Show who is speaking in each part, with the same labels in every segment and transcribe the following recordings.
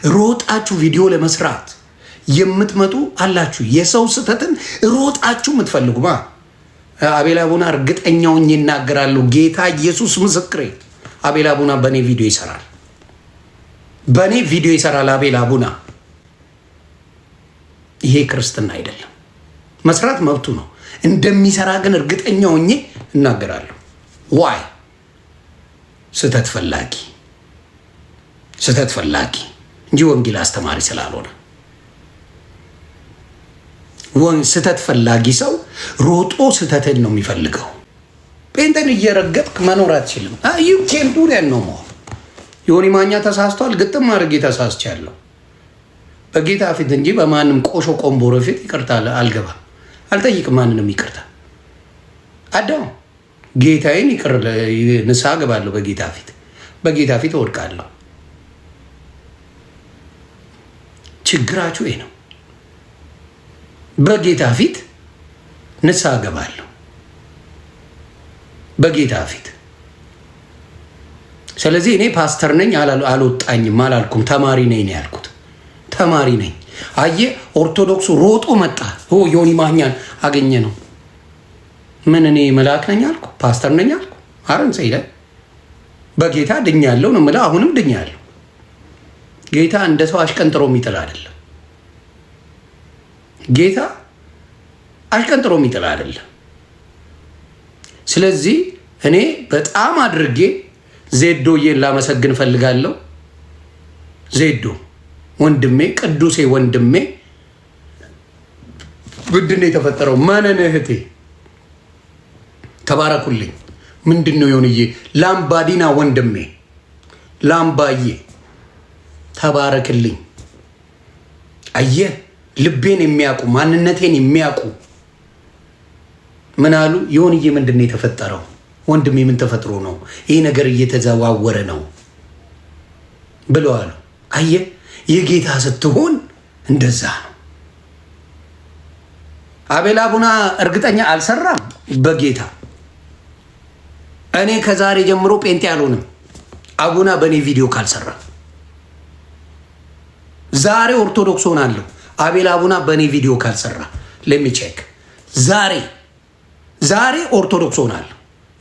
Speaker 1: ሮጣችሁ ቪዲዮ ለመስራት የምትመጡ አላችሁ። የሰው ስተትን ሮጣችሁ የምትፈልጉ አቤል አቡና እርግጠኛውን ይናገራሉ። ጌታ ኢየሱስ ምስክሬ፣ አቤል አቡና በእኔ ቪዲዮ ይሰራል። በእኔ ቪዲዮ ይሰራል አቤል አቡና። ይሄ ክርስትና አይደለም። መስራት መብቱ ነው። እንደሚሰራ ግን እርግጠኛው እናገራለሁ። ዋይ ስተት ፈላጊ እንጂ ወንጌል አስተማሪ ስላልሆነ። ስተት ፈላጊ ሰው ሮጦ ስተትን ነው የሚፈልገው። ጴንጤን እየረገጥክ መኖር አትችልም። ዩኬንዱ ነው ሞ ዮኒ ማኛ ተሳስቷል። ግጥም አድርጌ ተሳስቻለሁ በጌታ ፊት እንጂ በማንም ቆሾ ቆንቦሮ ፊት ይቅርታ አልገባም፣ አልጠይቅም ማንንም ይቅርታ። አዳም ጌታዬን ይቅር ንስሐ ገባለሁ በጌታ ፊት እወድቃለሁ። ችግራችሁ ይሄ ነው። በጌታ ፊት ንስሐ ገባለሁ በጌታ ፊት። ስለዚህ እኔ ፓስተር ነኝ አልወጣኝም አላልኩም። ተማሪ ነኝ ያልኩት ተማሪ ነኝ። አየ ኦርቶዶክሱ ሮጦ መጣ። ዮኒ ማኛን አገኘ ነው። ምን እኔ መልአክ ነኝ አልኩ? ፓስተር ነኝ አልኩ? አረን ሰይለ በጌታ ድኛለሁ ነው የምልህ። አሁንም ድኛለሁ። ጌታ እንደ ሰው አሽቀንጥሮ የሚጥል አይደለም። ጌታ አሽቀንጥሮ የሚጥል አይደለም። ስለዚህ እኔ በጣም አድርጌ ዜዶዬን ላመሰግን ፈልጋለሁ። ዜዶ ወንድሜ፣ ቅዱሴ ወንድሜ፣ ምንድን ነው የተፈጠረው? ማነን እህቴ፣ ተባረኩልኝ። ምንድን ነው የሆንዬ? ላምባዲና ወንድሜ፣ ላምባዬ ተባረክልኝ። አየህ ልቤን የሚያውቁ ማንነቴን የሚያውቁ ምን አሉ? የሆንዬ ምንድን ነው የተፈጠረው? ወንድሜ ምን ተፈጥሮ ነው ይህ ነገር እየተዘዋወረ ነው ብለዋሉ። አየህ የጌታ ስትሆን እንደዛ ነው። አቤል አቡና እርግጠኛ አልሰራም በጌታ። እኔ ከዛሬ ጀምሮ ጴንጤ አልሆንም አቡና በእኔ ቪዲዮ ካልሰራ። ዛሬ ኦርቶዶክስ ሆናለሁ አቤል አቡና በእኔ ቪዲዮ ካልሰራ። ለሚቼክ ዛሬ ኦርቶዶክስ ሆናለሁ።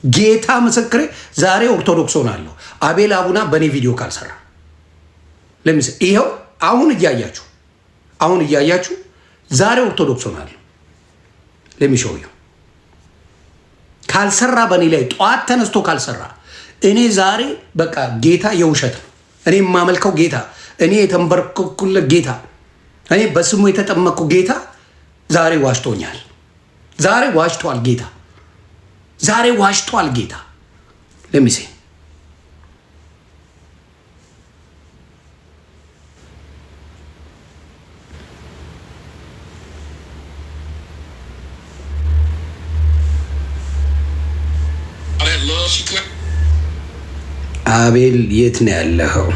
Speaker 1: ጌታ ምስክሬ፣ ዛሬ ኦርቶዶክስ ሆናለሁ አቤል አቡና በእኔ ቪዲዮ ካልሰራ። ይኸው አሁን እያያችሁ ዛሬ ኦርቶዶክስ ሆናለሁ። ለሚሾዩ ካልሰራ በእኔ ላይ ጠዋት ተነስቶ ካልሰራ እኔ ዛሬ በቃ ጌታ የውሸት ነው። እኔ የማመልከው ጌታ፣ እኔ የተንበረከኩለት ጌታ፣ እኔ በስሙ የተጠመቅኩ ጌታ ዛሬ ዋሽቶኛል። ዛሬ ዋሽቷል ጌታ። ለሚሴ አቤል የት ነው ያለኸው?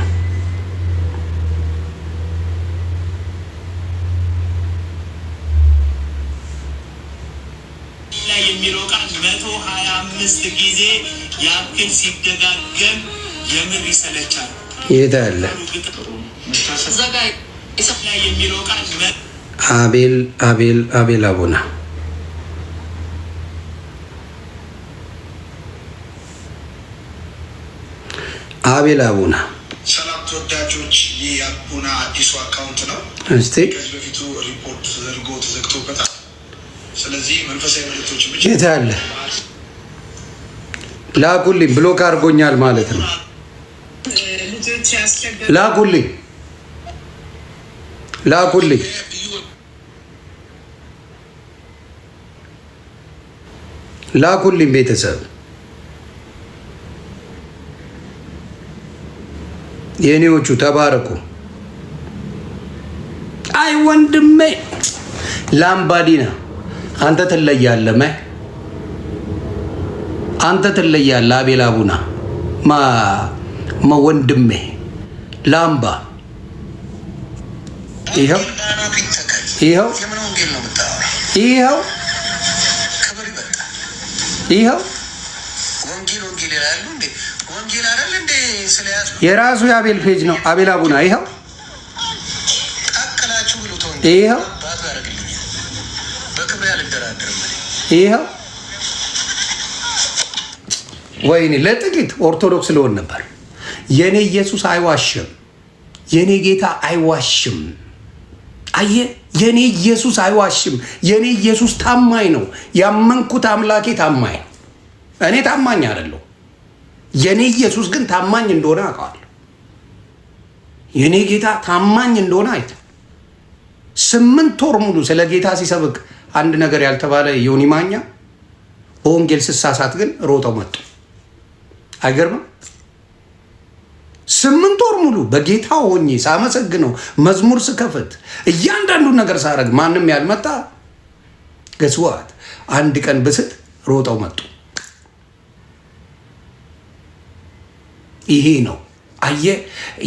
Speaker 2: የሚለው ቃል 125 ጊዜ ያክል ሲደጋገም የምር ይሰለቻል።
Speaker 1: የት አለ
Speaker 2: የሚለው ቃል?
Speaker 1: አቤል አቡና አቤል አቡና።
Speaker 3: ሰላም ተወዳጆች፣ ይህ የአቡና አዲሱ አካውንት ነው።
Speaker 1: እስቲ
Speaker 3: ከዚህ በፊቱ ሪፖርት ተደርጎ ተዘግቶበታል። ስለዚህ መንፈሳዊ መልእክቶች ብቻ
Speaker 1: የት አለ ላኩልኝ። ብሎክ አድርጎኛል ማለት ነው። ላኩልኝ ቤተሰብ የኔዎቹ ተባረኩ። አይ ወንድሜ ላምባዲና አንተ ትለያለህ። አንተ ትለያለህ። አቤል አቡና ወንድሜ ላምባ ይኸው
Speaker 3: ወንጌል አይደል እንዴ? ስለያዝ
Speaker 1: የራሱ የአቤል ፔጅ ነው። አቤል አቡና ይኸው
Speaker 3: ቀቅላችሁ ብሎ ተወኝ።
Speaker 1: ይኸው
Speaker 3: ባቱ ያደርግልኛል። በክብር ያልደራደርም።
Speaker 1: ይኸው ወይኔ ለጥቂት ኦርቶዶክስ ልሆን ነበር። የኔ ኢየሱስ አይዋሽም። የኔ ጌታ አይዋሽም። አየ የኔ ኢየሱስ አይዋሽም። የኔ ኢየሱስ ታማኝ ነው። ያመንኩት አምላኬ ታማኝ ነው። እኔ ታማኝ አይደለሁ። የኔ ኢየሱስ ግን ታማኝ እንደሆነ አውቃለሁ። የኔ ጌታ ታማኝ እንደሆነ አይተ 8 ወር ሙሉ ስለ ጌታ ሲሰብክ አንድ ነገር ያልተባለ ዮኒ ማኛ በወንጌል ስሳሳት ግን ሮጠው መጡ። አይገርምም? 8 ወር ሙሉ በጌታ ሆኜ ሳመሰግነው መዝሙር ስከፍት እያንዳንዱን ነገር ሳረግ ማንም ያልመጣ ገስዋት አንድ ቀን ብስት ሮጠው መጡ። ይሄ ነው አየ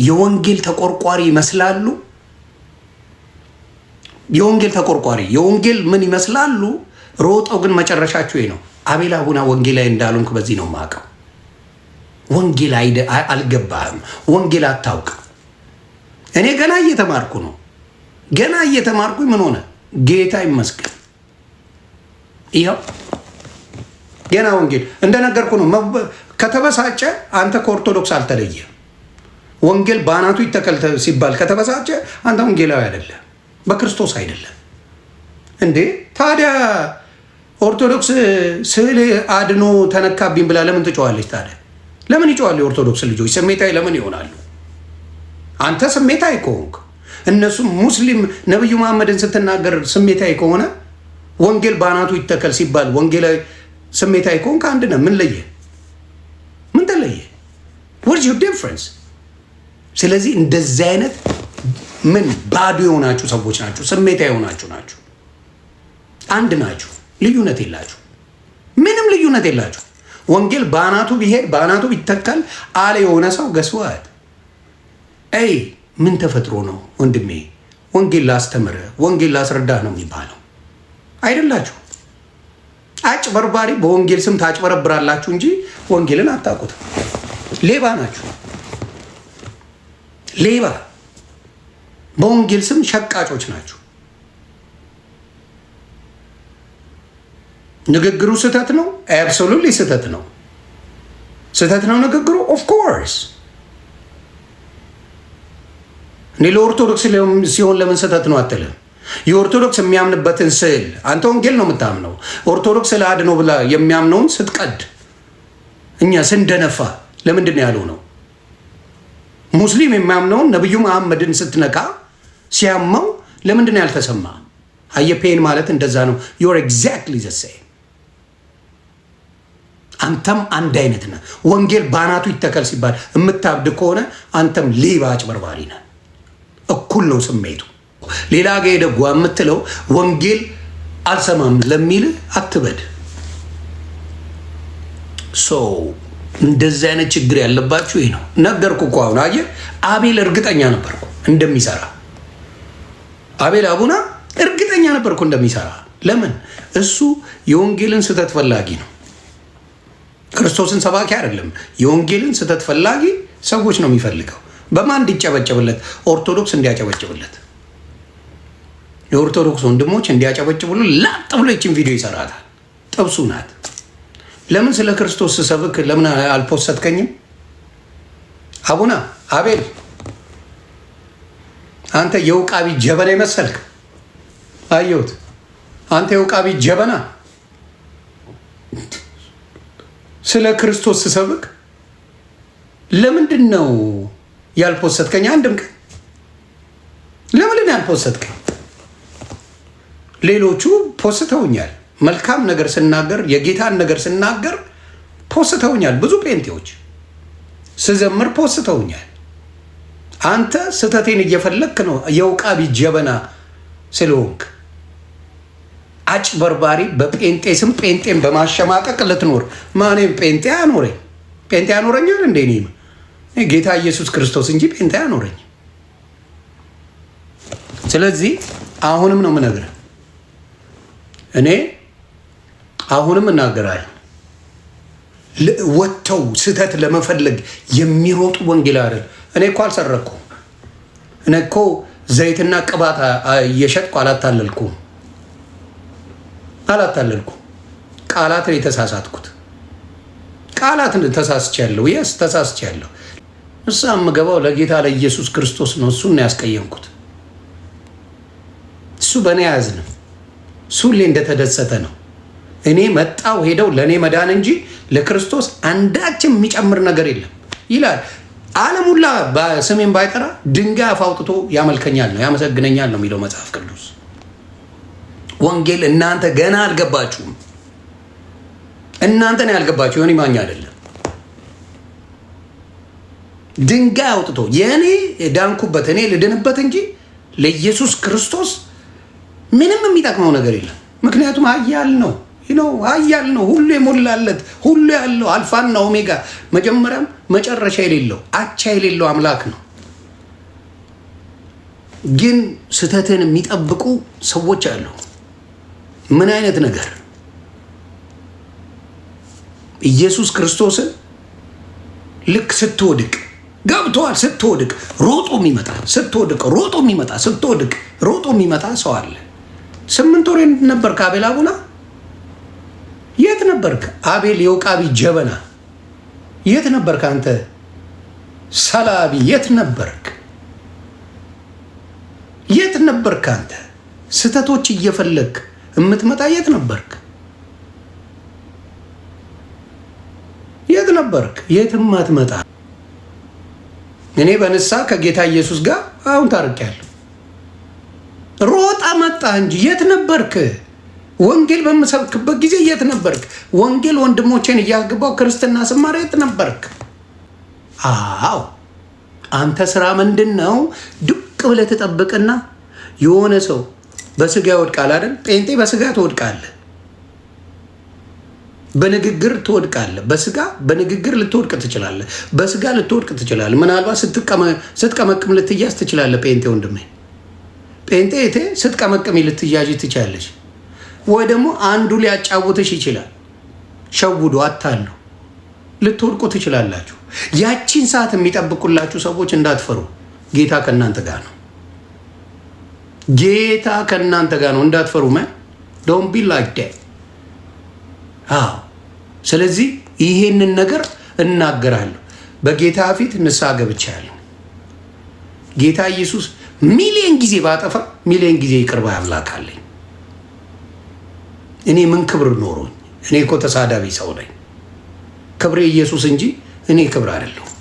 Speaker 1: የወንጌል ተቆርቋሪ ይመስላሉ። የወንጌል ተቆርቋሪ የወንጌል ምን ይመስላሉ? ሮጠው ግን መጨረሻቸው ይሄ ነው። አቤል አቡና ወንጌላዊ እንዳልሆንክ በዚህ ነው የማውቀው። ወንጌል አልገባህም። ወንጌል አታውቅም። እኔ ገና እየተማርኩ ነው። ገና እየተማርኩ ምን ሆነ? ጌታ ይመስገን። ይኸው ገና ወንጌል እንደነገርኩ ነው። ከተበሳጨ አንተ ከኦርቶዶክስ አልተለየ። ወንጌል በአናቱ ይተከል ሲባል ከተበሳጨ አንተ ወንጌላዊ አይደለም፣ በክርስቶስ አይደለም እንዴ። ታዲያ ኦርቶዶክስ ስዕል አድኖ ተነካብኝ ብላ ለምን ትጮዋለች? ታዲያ ለምን ይጮዋሉ? የኦርቶዶክስ ልጆች ስሜታዊ ለምን ይሆናሉ? አንተ ስሜታዊ ከሆንክ እነሱም ሙስሊም ነብዩ መሐመድን ስትናገር ስሜታዊ ከሆነ ወንጌል በአናቱ ይተከል ሲባል ወንጌላዊ ስሜታዊ ከሆንክ አንድ ነህ። ምን ለየ? ምን ተለየ? what's your difference? ስለዚህ እንደዚህ አይነት ምን ባዶ የሆናችሁ ሰዎች ናችሁ። ስሜታዊ የሆናችሁ ናችሁ። አንድ ናችሁ። ልዩነት የላችሁ። ምንም ልዩነት የላችሁ። ወንጌል በአናቱ ቢሄድ በአናቱ ቢተከል አለ የሆነ ሰው ገስዋት አይ ምን ተፈጥሮ ነው ወንድሜ? ወንጌል ላስተምር ወንጌል ላስረዳ ነው የሚባለው አይደላችሁ። አጭበርባሪ በወንጌል ስም ታጭበረብራላችሁ እንጂ ወንጌልን አታውቁትም። ሌባ ናችሁ። ሌባ በወንጌል ስም ሸቃጮች ናችሁ። ንግግሩ ስህተት ነው። አብሶሉትሊ ስህተት ነው። ስህተት ነው ንግግሩ። ኦፍ ኮርስ እኔ ለኦርቶዶክስ ሲሆን ለምን ስህተት ነው አትልም? የኦርቶዶክስ የሚያምንበትን ስዕል አንተ ወንጌል ነው የምታምነው። ኦርቶዶክስ ስለ አድኖ ብላ የሚያምነውን ስትቀድ እኛ ስንደነፋ ለምንድን ነው ያለው ነው? ሙስሊም የሚያምነውን ነብዩ መሐመድን ስትነካ ሲያመው ለምንድን ነው ያልተሰማ? አየፔን ማለት እንደዛ ነው። ዩር ኤግዛክትሊ ዘ ሴም። አንተም አንድ አይነት ነህ። ወንጌል ባናቱ ይተከል ሲባል የምታብድ ከሆነ አንተም ሌባ አጭበርባሪ ነህ። እኩል ነው ስሜቱ። ሌላ ጋ ሄደጓ የምትለው ወንጌል አልሰማም ለሚል አትበድ። እንደዚህ አይነት ችግር ያለባችሁ ይህ ነው። ነገርኩ እኮ አሁን አየህ፣ አቤል እርግጠኛ ነበርኩ እንደሚሰራ። አቤል አቡና እርግጠኛ ነበርኩ እንደሚሰራ። ለምን? እሱ የወንጌልን ስህተት ፈላጊ ነው። ክርስቶስን ሰባኪ አይደለም። የወንጌልን ስህተት ፈላጊ ሰዎች ነው የሚፈልገው። በማን እንዲጨበጨብለት? ኦርቶዶክስ እንዲያጨበጭብለት፣ የኦርቶዶክስ ወንድሞች እንዲያጨበጭብሉ ላጥ ብሎ ይችን ቪዲዮ ይሰራታል። ጥብሱ ናት። ለምን ስለ ክርስቶስ ስሰብክ ለምን አልፖሰትከኝም? አቡና አቤል አንተ የውቃቢ ጀበና ይመሰልክ። አየሁት። አንተ የውቃቢ ጀበና ስለ ክርስቶስ ስሰብክ ለምንድን ነው ያልፖሰትከኝ? አንድም ቀን ለምንድን ነው ያልፖሰትከኝ? ሌሎቹ ፖስተውኛል። መልካም ነገር ስናገር፣ የጌታን ነገር ስናገር ፖስተውኛል። ብዙ ጴንጤዎች ስዘምር ፖስተውኛል። አንተ ስህተቴን እየፈለክ ነው የውቃቢ ጀበና ስለሆንክ አጭበርባሪ። በጴንጤ ስም ጴንጤን በማሸማቀቅ ልትኖር። ማንም ጴንጤ አኖረኝ? ጴንጤ አኖረኛል እንዴ? እኔም ጌታ ኢየሱስ ክርስቶስ እንጂ ጴንጤ አኖረኝ። ስለዚህ አሁንም ነው የምነግርህ፣ እኔ አሁንም እናገራለሁ። ወጥተው ስህተት ለመፈለግ የሚሮጡ ወንጌል አይደል። እኔ እኮ አልሰረኩም። እኔ እኮ ዘይትና ቅባት እየሸጥኩ አላታለልኩም። ቃላትን የተሳሳትኩት ቃላትን ተሳስቻለሁ። የስ ተሳስቻለሁ። እሳ የምገባው ለጌታ ለኢየሱስ ክርስቶስ ነው። እሱን ነው ያስቀየምኩት። እሱ በእኔ አያዝንም። እሱ ሁሌ እንደተደሰተ ነው። እኔ መጣው ሄደው ለእኔ መዳን እንጂ ለክርስቶስ አንዳችም የሚጨምር ነገር የለም ይላል። ዓለም ሁላ በስሜን ባይጠራ ድንጋይ አፍ አውጥቶ ያመልከኛል ነው ያመሰግነኛል ነው የሚለው መጽሐፍ ቅዱስ። ወንጌል እናንተ ገና አልገባችሁም። እናንተ ነው ያልገባችሁ፣ ዮኒ ማኛ አይደለም። ድንጋይ አውጥቶ የእኔ ዳንኩበት እኔ ልድንበት እንጂ ለኢየሱስ ክርስቶስ ምንም የሚጠቅመው ነገር የለም። ምክንያቱም ኃያል ነው ኃያል ነው፣ ሁሉ የሞላለት ሁሉ ያለው አልፋና ኦሜጋ መጀመሪያም መጨረሻ የሌለው አቻ የሌለው አምላክ ነው። ግን ስህተትን የሚጠብቁ ሰዎች አሉ። ምን አይነት ነገር ኢየሱስ ክርስቶስን ልክ ስትወድቅ ገብተዋል። ስትወድቅ ሮጦ የሚመጣ ስትወድቅ ሮጦ የሚመጣ ስትወድቅ ሮጦ የሚመጣ ሰው አለ። 8 ወር ነበርክ አቤል አቡና? የት ነበርክ? አቤል የውቃቢ ጀበና የት ነበርክ? አንተ ሰላቢ የት ነበርክ? የት ነበርክ? አንተ ስህተቶች እየፈለግ የምትመጣ የት ነበርክ? የት ነበርክ? የትም አትመጣ። እኔ በንሳ ከጌታ ኢየሱስ ጋር አሁን ታርቄያለሁ። ሮጣ መጣ እንጂ የት ነበርክ? ወንጌል በምሰብክበት ጊዜ የት ነበርክ? ወንጌል ወንድሞቼን እያገባው ክርስትና ስማር የት ነበርክ? አዎ አንተ ስራ ምንድን ነው? ዱቅ ብለህ ትጠብቅና የሆነ ሰው በስጋ ይወድቃል አይደል? ጴንጤ በስጋ ትወድቃለህ፣ በንግግር ትወድቃለህ። በስጋ በንግግር ልትወድቅ ትችላለህ፣ በስጋ ልትወድቅ ትችላለህ። ምናልባት ስትቀመቅም ልትያዝ ትችላለህ። ጴንጤ ወንድሜ፣ ጴንጤ እቴ ስትቀመቅም ልትያዥ ትችላለች። ወይ ደግሞ አንዱ ሊያጫውትሽ ይችላል። ሸውዶ አታሉ ልትወድቁ ትችላላችሁ። ያቺን ሰዓት የሚጠብቁላችሁ ሰዎች እንዳትፈሩ፣ ጌታ ከእናንተ ጋር ነው። ጌታ ከእናንተ ጋር ነው፣ እንዳትፈሩ። ዶንት ቢ ላይክ ዳት። አዎ፣ ስለዚህ ይሄንን ነገር እናገራለሁ። በጌታ ፊት ንስሐ ገብቻለሁ። ጌታ ኢየሱስ ሚሊዮን ጊዜ ባጠፋ ሚሊዮን ጊዜ ይቅር ባይ አምላክ አለኝ። እኔ ምን ክብር ኖሮኝ? እኔ እኮ ተሳዳቢ ሰው ነኝ። ክብሬ ኢየሱስ እንጂ እኔ ክብር አይደለሁም።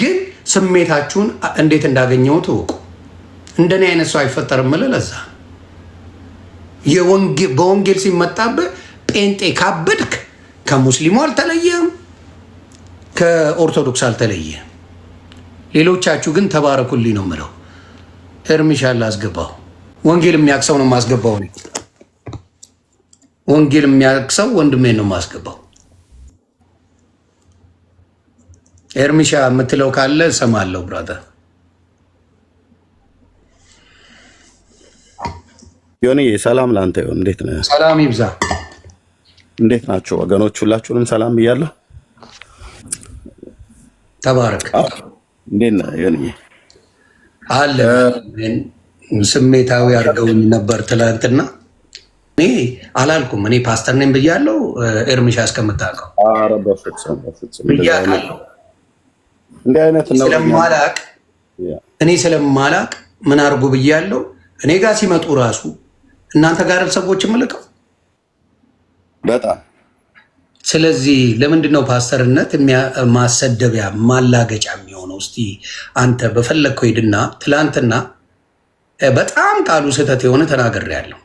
Speaker 1: ግን ስሜታችሁን እንዴት እንዳገኘሁት እወቁ። እንደኔ አይነት ሰው አይፈጠርም። ለዛ በወንጌል ሲመጣብህ ጴንጤ ካበድክ ከሙስሊሙ አልተለየም፣ ከኦርቶዶክስ አልተለየም። ሌሎቻችሁ ግን ተባረኩልኝ ነው የምለው። እርምሻ ላስገባው። ወንጌል የሚያቅሰው ነው የማስገባው። ወንጌል የሚያቅሰው ወንድሜን ነው የማስገባው። ኤርሚሻ የምትለው ካለ እሰማለሁ። ብራዘር
Speaker 4: ዮኒ ሰላም ላንተ ይሁን። እንዴት ነህ?
Speaker 1: ሰላም ይብዛ።
Speaker 4: እንዴት ናቸው ወገኖች? ሁላችሁንም ሰላም ብያለሁ።
Speaker 1: ተባረክ።
Speaker 4: እንዴት ነህ ዮኒ?
Speaker 1: አለ ስሜታዊ አድርገውኝ ነበር ትላንትና። እኔ አላልኩም፣ እኔ ፓስተር ነኝ ብያለሁ። ኤርሚሻ እስከምታውቀው
Speaker 4: ኧረ በፍጹም
Speaker 1: ብያለሁ።
Speaker 4: እንዲህ አይነት ነው
Speaker 1: ስለማላቅ እኔ ስለማላቅ ምን አድርጉ ብያለሁ። እኔ ጋር ሲመጡ ራሱ እናንተ ጋር ሰዎች ምልከው
Speaker 4: በጣም።
Speaker 1: ስለዚህ ለምንድን ነው ፓስተርነት ማሰደቢያ ማላገጫ የሚሆነው? እስቲ አንተ በፈለግከው ሂድና፣ ትላንትና በጣም ቃሉ ስህተት የሆነ ተናግሬያለሁ።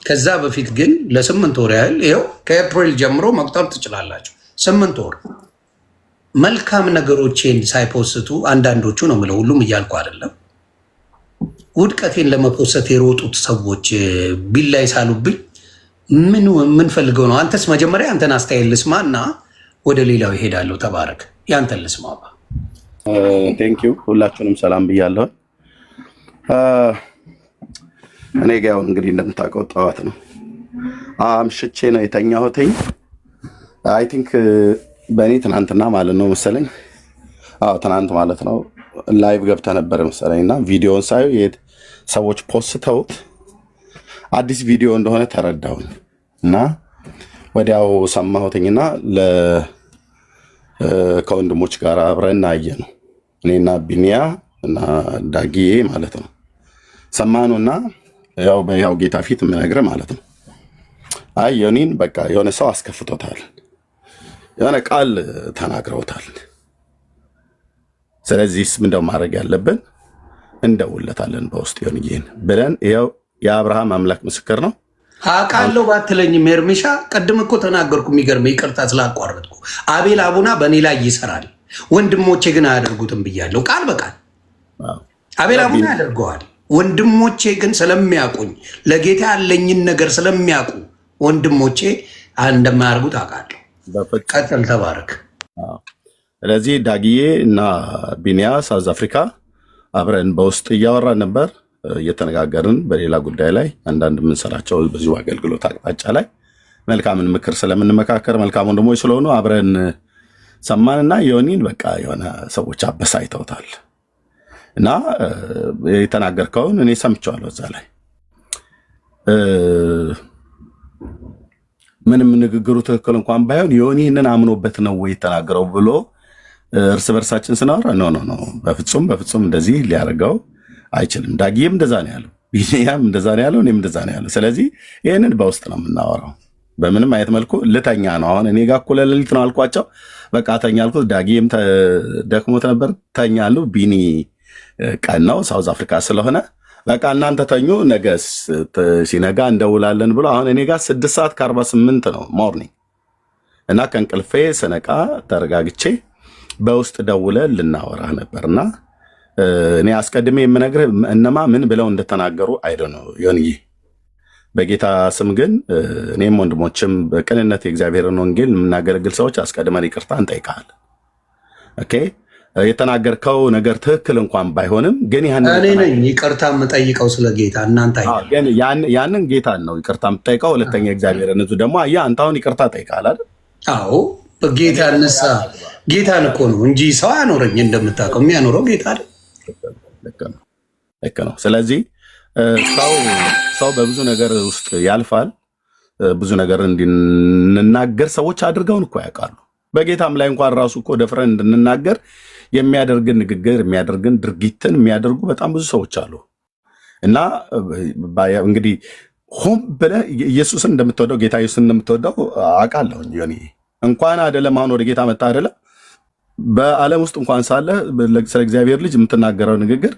Speaker 1: ከዛ በፊት ግን ለ8 ወር ያህል ይኸው ከኤፕሪል ጀምሮ መቁጠር ትችላላችሁ። 8 ወር መልካም ነገሮቼን ሳይፖስቱ አንዳንዶቹ ነው የምለው፣ ሁሉም እያልኩ አይደለም። ውድቀቴን ለመፖሰት የሮጡት ሰዎች ቢላይ ሳሉብኝ ምን ፈልገው ነው? አንተስ መጀመሪያ አንተን አስተያየት ልስማ እና ወደ ሌላው ይሄዳለሁ። ተባረክ። ያንተን ልስማ።
Speaker 4: ቴንክ ዩ። ሁላችሁንም ሰላም ብያለሁ። እኔ ጋ ያው እንግዲህ እንደምታውቀው ጠዋት ነው፣ አምሽቼ ነው የተኛሁትኝ። አይ ቲንክ በእኔ ትናንትና ማለት ነው መሰለኝ። አዎ ትናንት ማለት ነው ላይቭ ገብተህ ነበር መሰለኝ እና ቪዲዮውን ሳየው ሰዎች ፖስተውት አዲስ ቪዲዮ እንደሆነ ተረዳሁኝ እና ወዲያው ሰማሁትኝና ከወንድሞች ጋር አብረን አየ ነው እኔና ቢኒያ እና ዳጊዬ ማለት ነው ሰማኑና ያው ጌታ ፊት የምነግርህ ማለት ነው። አይ ዮኒን በቃ የሆነ ሰው አስከፍቶታል፣ የሆነ ቃል ተናግረውታል። ስለዚህስ ምንድነው ማድረግ ያለብን? እንደውለታለን በውስጥ ዮኒን ብለን ይኸው የአብርሃም አምላክ ምስክር ነው።
Speaker 1: አውቃለሁ ባትለኝም ኤርሚሻ ቅድም እኮ ተናገርኩ። የሚገርም ይቅርታ ስላቋረጥኩ። አቤል አቡና በእኔ ላይ ይሰራል፣ ወንድሞቼ ግን አያደርጉትም ብያለሁ ቃል በቃል። አቤል አቡና ያደርገዋል፣ ወንድሞቼ ግን ስለሚያውቁኝ ለጌታ ያለኝን ነገር ስለሚያውቁ ወንድሞቼ እንደማያደርጉት አውቃለሁ። ቀጥል፣ ተባረክ።
Speaker 4: ስለዚህ ዳጊዬ እና ቢኒያ ሳውዝ አፍሪካ አብረን በውስጥ እያወራን ነበር፣ እየተነጋገርን በሌላ ጉዳይ ላይ አንዳንድ የምንሰራቸው በዚሁ አገልግሎት አቅጣጫ ላይ መልካምን ምክር ስለምንመካከር መልካም ወንድሞች ስለሆኑ አብረን ሰማንና ዮኒን በቃ የሆነ ሰዎች አበሳይተውታል እና የተናገርከውን እኔ ሰምቼዋለሁ። እዛ ላይ ምንም ንግግሩ ትክክል እንኳን ባይሆን ዮኒ ይህንን አምኖበት ነው ወይ የተናገረው ብሎ እርስ በርሳችን ስናወራ ኖ በፍጹም እንደዚህ ሊያደርገው አይችልም። ዳጊዬም እንደዛ ነው ያለው፣ ቢኒያም እንደዛ ነው ያለው፣ እኔም እንደዛ ነው ያለው። ስለዚህ ይህንን በውስጥ ነው የምናወራው። በምንም አይነት መልኩ ልተኛ ነው። አሁን እኔ ጋር እኩለ ሌሊት ነው አልኳቸው፣ በቃ ተኛ አልኩት። ዳጊዬም ደክሞት ነበር ተኛሉ። ቢኒ ቀን ነው ሳውዝ አፍሪካ ስለሆነ በቃ እናንተ ተኙ፣ ነገ ሲነጋ እንደውላለን ብሎ አሁን እኔ ጋር 6:48 ነው ሞርኒንግ እና ከእንቅልፌ ስነቃ ተረጋግቼ በውስጥ ደውለ ልናወራ ነበርና እኔ አስቀድሜ የምነግርህ እነማ ምን ብለው እንደተናገሩ አይደል ነው ዮኒዬ። በጌታ ስም ግን እኔም ወንድሞችም በቅንነት የእግዚአብሔርን ወንጌል የምናገለግል ሰዎች አስቀድመን ይቅርታ እንጠይቃለን። ኦኬ የተናገርከው ነገር ትክክል እንኳን ባይሆንም ግን
Speaker 1: እኔ ነኝ ይቅርታ የምጠይቀው ስለ ጌታ። እናንተ
Speaker 4: ያንን ጌታን ነው ይቅርታ የምጠይቀው። ሁለተኛ እግዚአብሔርን እዙ ደግሞ አንተ አሁን ይቅርታ ጠይቃል አይደል?
Speaker 1: አዎ ጌታ ነሳ ጌታን እኮ ነው እንጂ ሰው አያኖረኝ። እንደምታውቀው የሚያኖረው ጌታ አይደል?
Speaker 4: ልክ ነው። ስለዚህ ሰው በብዙ ነገር ውስጥ ያልፋል። ብዙ ነገር እንድንናገር ሰዎች አድርገውን እኮ ያውቃሉ። በጌታም ላይ እንኳን ራሱ እኮ ደፍረን እንድንናገር የሚያደርግን ንግግር የሚያደርግን ድርጊትን የሚያደርጉ በጣም ብዙ ሰዎች አሉ። እና እንግዲህ ሆን ብለህ ኢየሱስን እንደምትወደው ጌታ ኢየሱስን እንደምትወደው አውቃለሁ። ዮኒ እንኳን አይደለም አሁን ወደ ጌታ መጣ አይደለም፣ በዓለም ውስጥ እንኳን ሳለ ስለ እግዚአብሔር ልጅ የምትናገረው ንግግር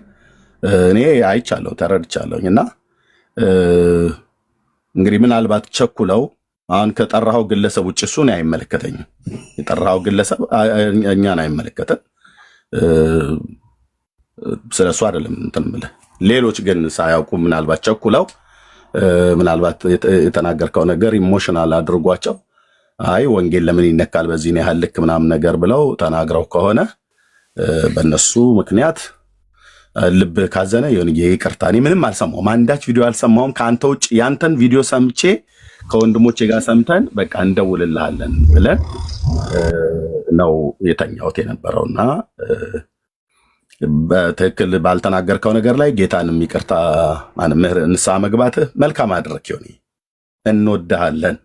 Speaker 4: እኔ አይቻለሁ፣ ተረድቻለሁኝ። እና እንግዲህ ምናልባት ቸኩለው አሁን ከጠራኸው ግለሰብ ውጭ እሱን አይመለከተኝም። የጠራኸው ግለሰብ እኛን አይመለከተን፣ ስለሱ አይደለም እንትን የምልህ። ሌሎች ግን ሳያውቁ ምናልባት ቸኩለው ምናልባት የተናገርከው ነገር ኢሞሽናል አድርጓቸው አይ ወንጌል ለምን ይነካል በዚህ ያህል ልክ ምናምን ነገር ብለው ተናግረው ከሆነ በእነሱ ምክንያት ልብ ካዘነ ይሁን ይቅርታ። እኔ ምንም አልሰማሁም፣ አንዳች ቪዲዮ አልሰማሁም ከአንተ ውጭ። ያንተን ቪዲዮ ሰምቼ ከወንድሞቼ ጋር ሰምተን በቃ እንደውልልሃለን ብለን ነው የተኛሁት የነበረውና በትክክል ባልተናገርከው ነገር ላይ ጌታንም ይቅርታ ንስሐ መግባትህ መልካም አድረክ። ይሁን እንወድሃለን።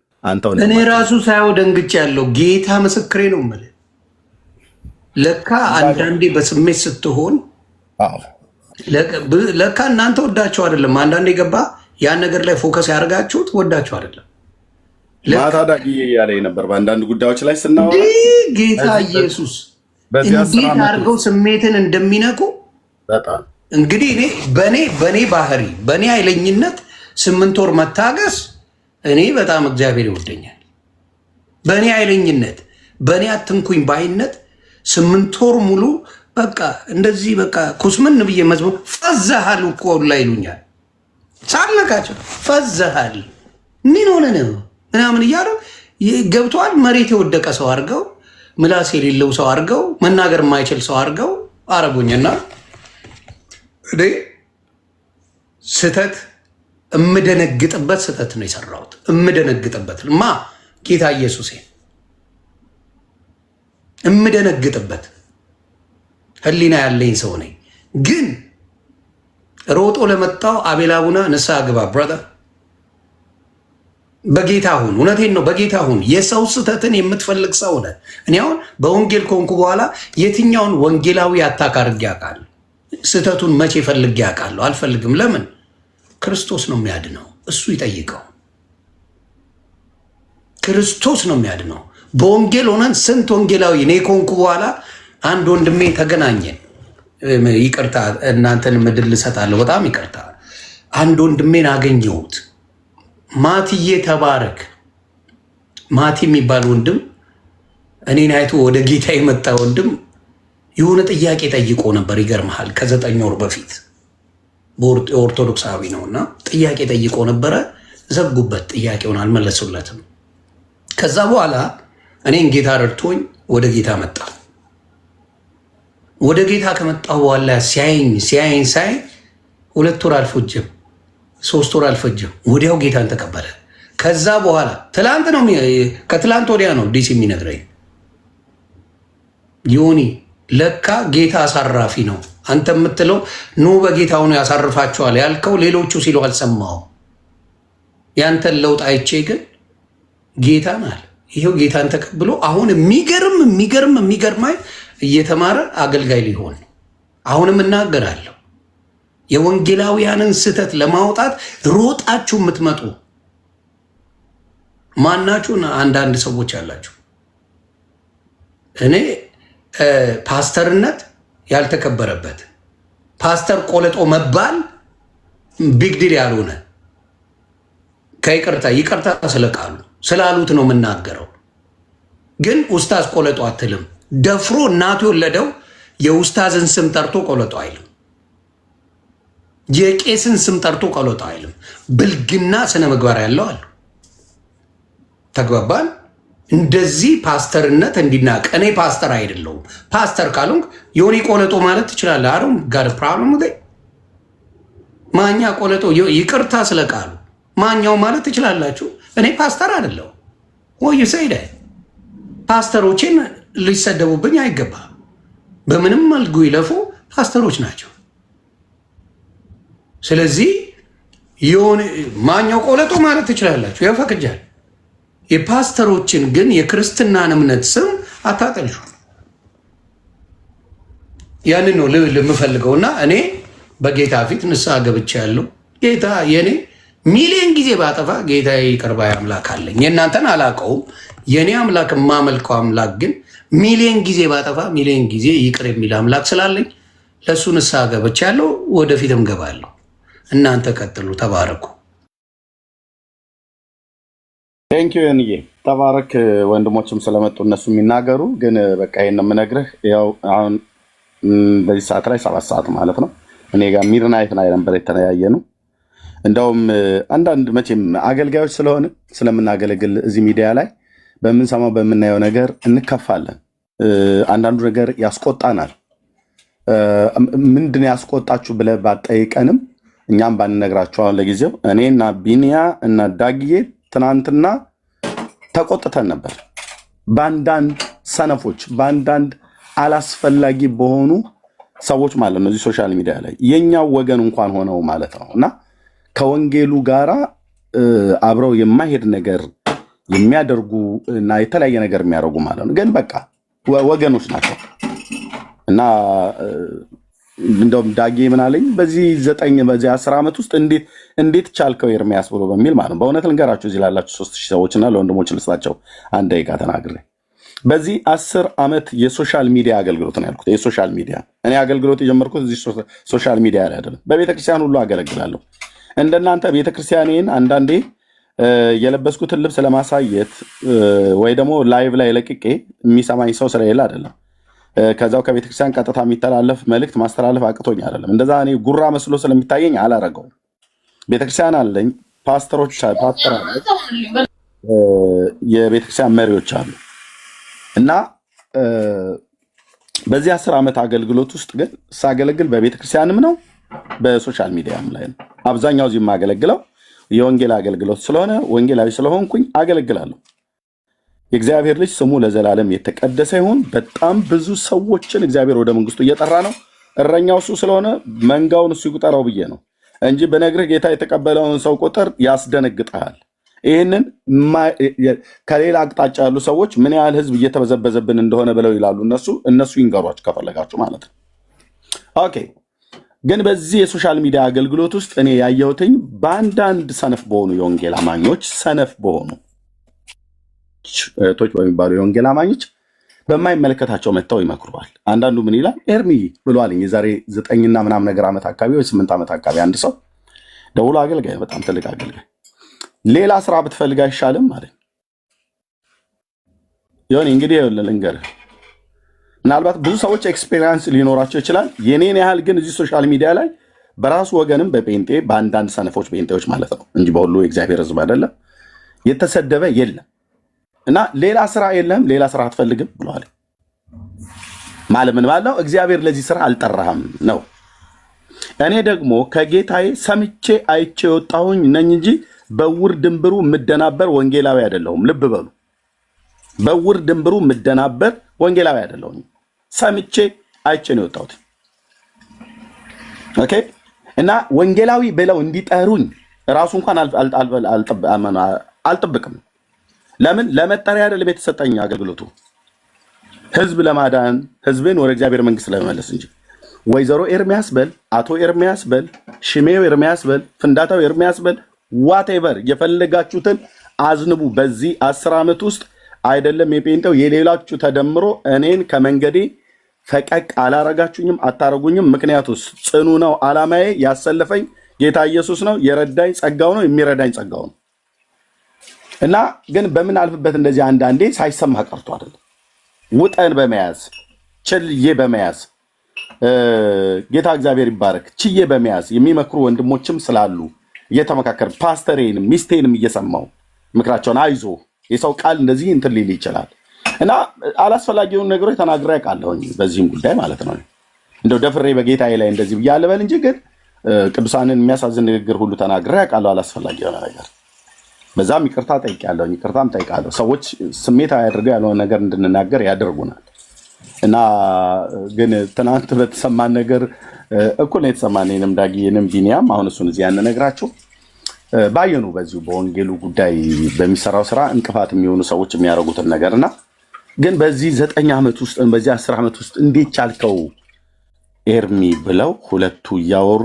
Speaker 1: እኔ ራሱ ሳይው ደንግጬ ያለው ጌታ ምስክሬ ነው የምልህ። ለካ አንዳንዴ በስሜት ስትሆን ለካ እናንተ ወዳችሁ አይደለም። አንዳንዴ ገባ ያን ነገር ላይ ፎከስ ያደርጋችሁት ወዳችሁ አይደለም።
Speaker 4: ማታ ዳጊ ያለ ነበር በአንዳንድ ጉዳዮች ላይ ስናወራ
Speaker 1: ጌታ ኢየሱስ እንዴት አድርገው ስሜትን እንደሚነኩ በጣም እንግዲህ በእኔ ባህሪ በእኔ ኃይለኝነት 8 ወር መታገስ እኔ በጣም እግዚአብሔር ይወደኛል። በእኔ ኃይለኝነት በእኔ አትንኩኝ ባይነት 8 ወር ሙሉ በቃ እንደዚህ በቃ ኩስምን ብዬ መዝሙር ፈዘሃል እኮ ላይ ይሉኛል። ሳልነካቸው ፈዘሃል ምን ሆነ ነው ምናምን እያሉ ገብተዋል። መሬት የወደቀ ሰው አድርገው ምላስ የሌለው ሰው አድርገው መናገር የማይችል ሰው አድርገው አረጉኝና እኔ ስህተት እምደነግጥበት ስህተት ነው የሰራሁት። እምደነግጥበት ጌታ ኢየሱሴ እምደነግጥበት ህሊና ያለኝ ሰው ነኝ። ግን ሮጦ ለመጣው አቤል አቡና ንስሐ ግባ ብራዘር። በጌታ ሁን። እውነቴን ነው፣ በጌታ ሁን። የሰው ስህተትን የምትፈልግ ሰው ነህ። እኔ አሁን በወንጌል ከሆንኩ በኋላ የትኛውን ወንጌላዊ አታክ አድርጌ አውቃለሁ? ስህተቱን መቼ ፈልጌ አውቃለሁ? አልፈልግም። ለምን? ክርስቶስ ነው የሚያድነው። እሱ ይጠይቀው። ክርስቶስ ነው የሚያድነው። በወንጌል ሆነን ስንት ወንጌላዊ እኔ ከሆንኩ በኋላ አንድ ወንድሜ ተገናኘን። ይቅርታ እናንተን ምድል እሰጣለሁ። በጣም ይቅርታ። አንድ ወንድሜን አገኘሁት። ማቲዬ ተባረክ። ማቲ የሚባል ወንድም እኔን አይቶ ወደ ጌታ የመጣ ወንድም የሆነ ጥያቄ ጠይቆ ነበር። ይገርመሃል፣ ከ9 ወር በፊት ኦርቶዶክሳዊ ነው እና ጥያቄ ጠይቆ ነበረ። ዘጉበት፣ ጥያቄውን አልመለሱለትም። ከዛ በኋላ እኔን ጌታ ረድቶኝ ወደ ጌታ መጣ። ወደ ጌታ ከመጣሁ በኋላ ሲያይኝ ሳይ 2 ወር አልፈጀም፣ 3 ወር አልፈጀም፣ ወዲያው ጌታን ተቀበለ። ከዛ በኋላ ትላንት ነው ከትላንት ወዲያ ነው ዲስ የሚነግረኝ ዮኒ ለካ ጌታ አሳራፊ ነው። አንተ የምትለው ኑ በጌታ ሆኖ ያሳርፋቸዋል ያልከው ሌሎቹ ሲሉ አልሰማው። ያንተን ለውጥ አይቼ ግን ጌታን አለ ይሄው ጌታን ተቀብሎ አሁን የሚገርማይ እየተማረ አገልጋይ ሊሆን ነው። አሁንም እናገራለሁ የወንጌላውያንን ስህተት ለማውጣት ሮጣችሁ የምትመጡ ማናችሁን አንዳንድ ሰዎች አላችሁ። እኔ ፓስተርነት ያልተከበረበት ፓስተር ቆለጦ መባል ቢግ ዲል ያልሆነ ይቅርታ ስለቃሉ ስላሉት ነው የምናገረው። ግን ኡስታዝ ቆለጦ አትልም። ደፍሮ እናቱ የወለደው የኡስታዝን ስም ጠርቶ ቆለጦ አይልም። የቄስን ስም ጠርቶ ቆለጦ አይልም። ብልግና ስነ ምግባር ያለው አሉ። ተግባባን? እንደዚህ ፓስተርነት እንዲናቅ። እኔ ፓስተር አይደለሁም። ፓስተር ካልሆንክ ዮኒ ቆለጦ ማለት ትችላለህ። አሁን ጋር ፕሮብለም ማኛ ቆለጦ ይቅርታ ስለቃሉ ማኛው ማለት ትችላላችሁ። እኔ ፓስተር አይደለሁም። ወይ ሰይደ ፓስተሮችን ሊሰደቡብኝ አይገባም። በምንም መልኩ ይለፉ ፓስተሮች ናቸው። ስለዚህ ማኛው ቆለጦ ማለት ትችላላችሁ፣ ያፈቅጃል። የፓስተሮችን ግን የክርስትናን እምነት ስም አታጠልሹ። ያንን ነው የምፈልገውና እኔ በጌታ ፊት ንስሐ ገብቼ ያለው ጌታ የኔ ሚሊዮን ጊዜ ባጠፋ ጌታ ይቅር ባይ አምላክ አለኝ። የእናንተን አላውቀውም። የኔ አምላክ የማመልከው አምላክ ግን ሚሊዮን ጊዜ ባጠፋ ሚሊዮን ጊዜ ይቅር የሚል አምላክ ስላለኝ ለእሱ ንስሐ ገብቼ ያለው ወደፊትም ገባለሁ። እናንተ ቀጥሉ። ተባረኩ።
Speaker 4: ቴንኪዩ የንዬ ተባረክ። ወንድሞችም ስለመጡ እነሱ የሚናገሩ ግን በቃ ይሄን ነው የምነግርህ። ያው አሁን በዚህ ሰዓት ላይ 7 ሰዓት ማለት ነው። እኔ ጋር ሚድናይት ላይ ነበር የተለያየ ነው። እንደውም አንዳንድ መቼም አገልጋዮች ስለሆነ ስለምናገለግል እዚህ ሚዲያ ላይ በምንሰማው በምናየው ነገር እንከፋለን። አንዳንዱ ነገር ያስቆጣናል። ምንድን ያስቆጣችሁ ብለህ ባጠይቀንም እኛም ባንነግራቸዋለን። ለጊዜው እኔና ቢኒያ እና ዳግዬ ትናንትና ተቆጥተን ነበር በአንዳንድ ሰነፎች፣ በአንዳንድ አላስፈላጊ በሆኑ ሰዎች ማለት ነው። እዚህ ሶሻል ሚዲያ ላይ የኛው ወገን እንኳን ሆነው ማለት ነው እና ከወንጌሉ ጋራ አብረው የማይሄድ ነገር የሚያደርጉ እና የተለያየ ነገር የሚያደርጉ ማለት ነው። ግን በቃ ወገኖች ናቸው እና እንደውም ዳጌ ምን አለኝ በዚህ 10 ዓመት ውስጥ እንዴት ቻልከው ኤርሚያስ ብሎ በሚል ማለት ነው። በእውነት ልንገራችሁ እዚህ ላላችሁ 3000 ሰዎችና ለወንድሞች ልስጣቸው 1 ደቂቃ ተናግሬ በዚህ 10 ዓመት የሶሻል ሚዲያ አገልግሎት ነው ያልኩት። የሶሻል ሚዲያ እኔ አገልግሎት የጀመርኩት እዚህ ሶሻል ሚዲያ ላይ አይደለም። በቤተክርስቲያን ሁሉ አገለግላለሁ። እንደናንተ ቤተክርስቲያኔን አንዳንዴ የለበስኩትን ልብስ ለማሳየት ወይ ደግሞ ላይቭ ላይ ለቅቄ የሚሰማኝ ሰው ስለሌለ አይደለም። ከዛው ከቤተክርስቲያን ቀጥታ የሚተላለፍ መልእክት ማስተላለፍ አቅቶኝ አይደለም። እንደዛ እኔ ጉራ መስሎ ስለሚታየኝ አላረገውም። ቤተክርስቲያን አለኝ፣ ፓስተር አለ፣ የቤተክርስቲያን መሪዎች አሉ እና በዚህ 10 ዓመት አገልግሎት ውስጥ ግን ሳገለግል በቤተክርስቲያንም ነው በሶሻል ሚዲያም ላይ ነው። አብዛኛው እዚህ የማገለግለው የወንጌል አገልግሎት ስለሆነ ወንጌላዊ ስለሆንኩኝ አገለግላለሁ። የእግዚአብሔር ልጅ ስሙ ለዘላለም የተቀደሰ ይሁን። በጣም ብዙ ሰዎችን እግዚአብሔር ወደ መንግስቱ እየጠራ ነው። እረኛው እሱ ስለሆነ መንጋውን እሱ ይቁጠረው ብዬ ነው እንጂ በነግርህ ጌታ የተቀበለውን ሰው ቁጥር ያስደነግጠሃል። ይህንን ከሌላ አቅጣጫ ያሉ ሰዎች ምን ያህል ህዝብ እየተበዘበዘብን እንደሆነ ብለው ይላሉ። እነሱ ይንገሯችሁ ከፈለጋችሁ ማለት ነው። ኦኬ። ግን በዚህ የሶሻል ሚዲያ አገልግሎት ውስጥ እኔ ያየሁትኝ በአንዳንድ ሰነፍ በሆኑ የወንጌል አማኞች ሰነፍ በሆኑ እህቶች በሚባሉ የወንጌል አማኞች በማይመለከታቸው መጥተው ይመክሯል። አንዳንዱ ምን ይላል? ኤርሚ ብሏልኝ የዛሬ 9 ምናምን ነገር ዓመት አካባቢ ወይ 8 ዓመት አካባቢ አንድ ሰው ደውሎ አገልጋይ፣ በጣም ትልቅ አገልጋይ፣ ሌላ ስራ ብትፈልግ አይሻልም ማለት ይሁን። እንግዲህ ልንገርህ፣ ምናልባት ብዙ ሰዎች ኤክስፔሪንስ ሊኖራቸው ይችላል። የኔን ያህል ግን እዚህ ሶሻል ሚዲያ ላይ በራሱ ወገንም በጴንጤ በአንዳንድ ሰነፎች ጴንጤዎች ማለት ነው እንጂ በሁሉ የእግዚአብሔር ህዝብ አይደለም የተሰደበ የለም። እና ሌላ ስራ የለም፣ ሌላ ስራ አትፈልግም ብለዋል። ማለት ምን ማለት ነው? እግዚአብሔር ለዚህ ስራ አልጠራህም ነው። እኔ ደግሞ ከጌታዬ ሰምቼ አይቼ የወጣሁኝ ነኝ እንጂ በውር ድንብሩ የምደናበር ወንጌላዊ አይደለሁም። ልብ በሉ፣ በውር ድንብሩ የምደናበር ወንጌላዊ አይደለሁም። ሰምቼ አይቼ ነው የወጣሁት። ኦኬ። እና ወንጌላዊ ብለው እንዲጠሩኝ ራሱ እንኳን አልጠብቅም። ለምን? ለመጠሪያ አይደለም የተሰጠኝ አገልግሎቱ፣ ህዝብ ለማዳን ህዝብን ወደ እግዚአብሔር መንግስት ለመመለስ እንጂ ወይዘሮ ኤርሚያስ በል፣ አቶ ኤርሚያስ በል፣ ሽሜው ኤርሚያስ በል፣ ፍንዳታው ኤርሚያስ በል፣ ዋቴቨር የፈለጋችሁትን አዝንቡ። በዚህ 10 ዓመት ውስጥ አይደለም የጴንጤው የሌላችሁ ተደምሮ እኔን ከመንገዴ ፈቀቅ አላረጋችሁኝም፣ አታረጉኝም። ምክንያቱስ ጽኑ ነው ዓላማዬ። ያሰለፈኝ ጌታ ኢየሱስ ነው። የረዳኝ ጸጋው ነው፣ የሚረዳኝ ጸጋው ነው። እና ግን በምን አልፍበት እንደዚህ አንዳንዴ ሳይሰማ ቀርቶ አይደለም። ውጠን በመያዝ ችልዬ በመያዝ ጌታ እግዚአብሔር ይባረክ ችዬ በመያዝ የሚመክሩ ወንድሞችም ስላሉ እየተመካከር ፓስተሬንም ሚስቴንም እየሰማው ምክራቸውን አይዞ የሰው ቃል እንደዚህ እንትን ሊል ይችላል እና አላስፈላጊውን ነገሮች ተናግሬ አውቃለሁኝ በዚህም ጉዳይ ማለት ነው። እንደው ደፍሬ በጌታዬ ላይ እንደዚህ ብያለሁ በል እንጂ ግን ቅዱሳንን የሚያሳዝን ንግግር ሁሉ ተናግሬ አውቃለሁ። አላስፈላጊ የሆነ ነገር በዛም ይቅርታ ጠይቄያለሁ፣ ይቅርታም ጠይቃለሁ። ሰዎች ስሜታዊ አድርገው ያልሆነ ነገር እንድንናገር ያደርጉናል እና ግን ትናንት በተሰማን ነገር እኩል ነው የተሰማን። እኔንም ዳጊንም ቢኒያም አሁን እሱን እዚህ ያንነግራችሁ ባየኑ በዚሁ በወንጌሉ ጉዳይ በሚሰራው ስራ እንቅፋት የሚሆኑ ሰዎች የሚያደርጉትን ነገርና ግን በዚህ 9 ዓመት ውስጥ በዚህ 10 ዓመት ውስጥ እንዴት ቻልከው ኤርሚ ብለው ሁለቱ እያወሩ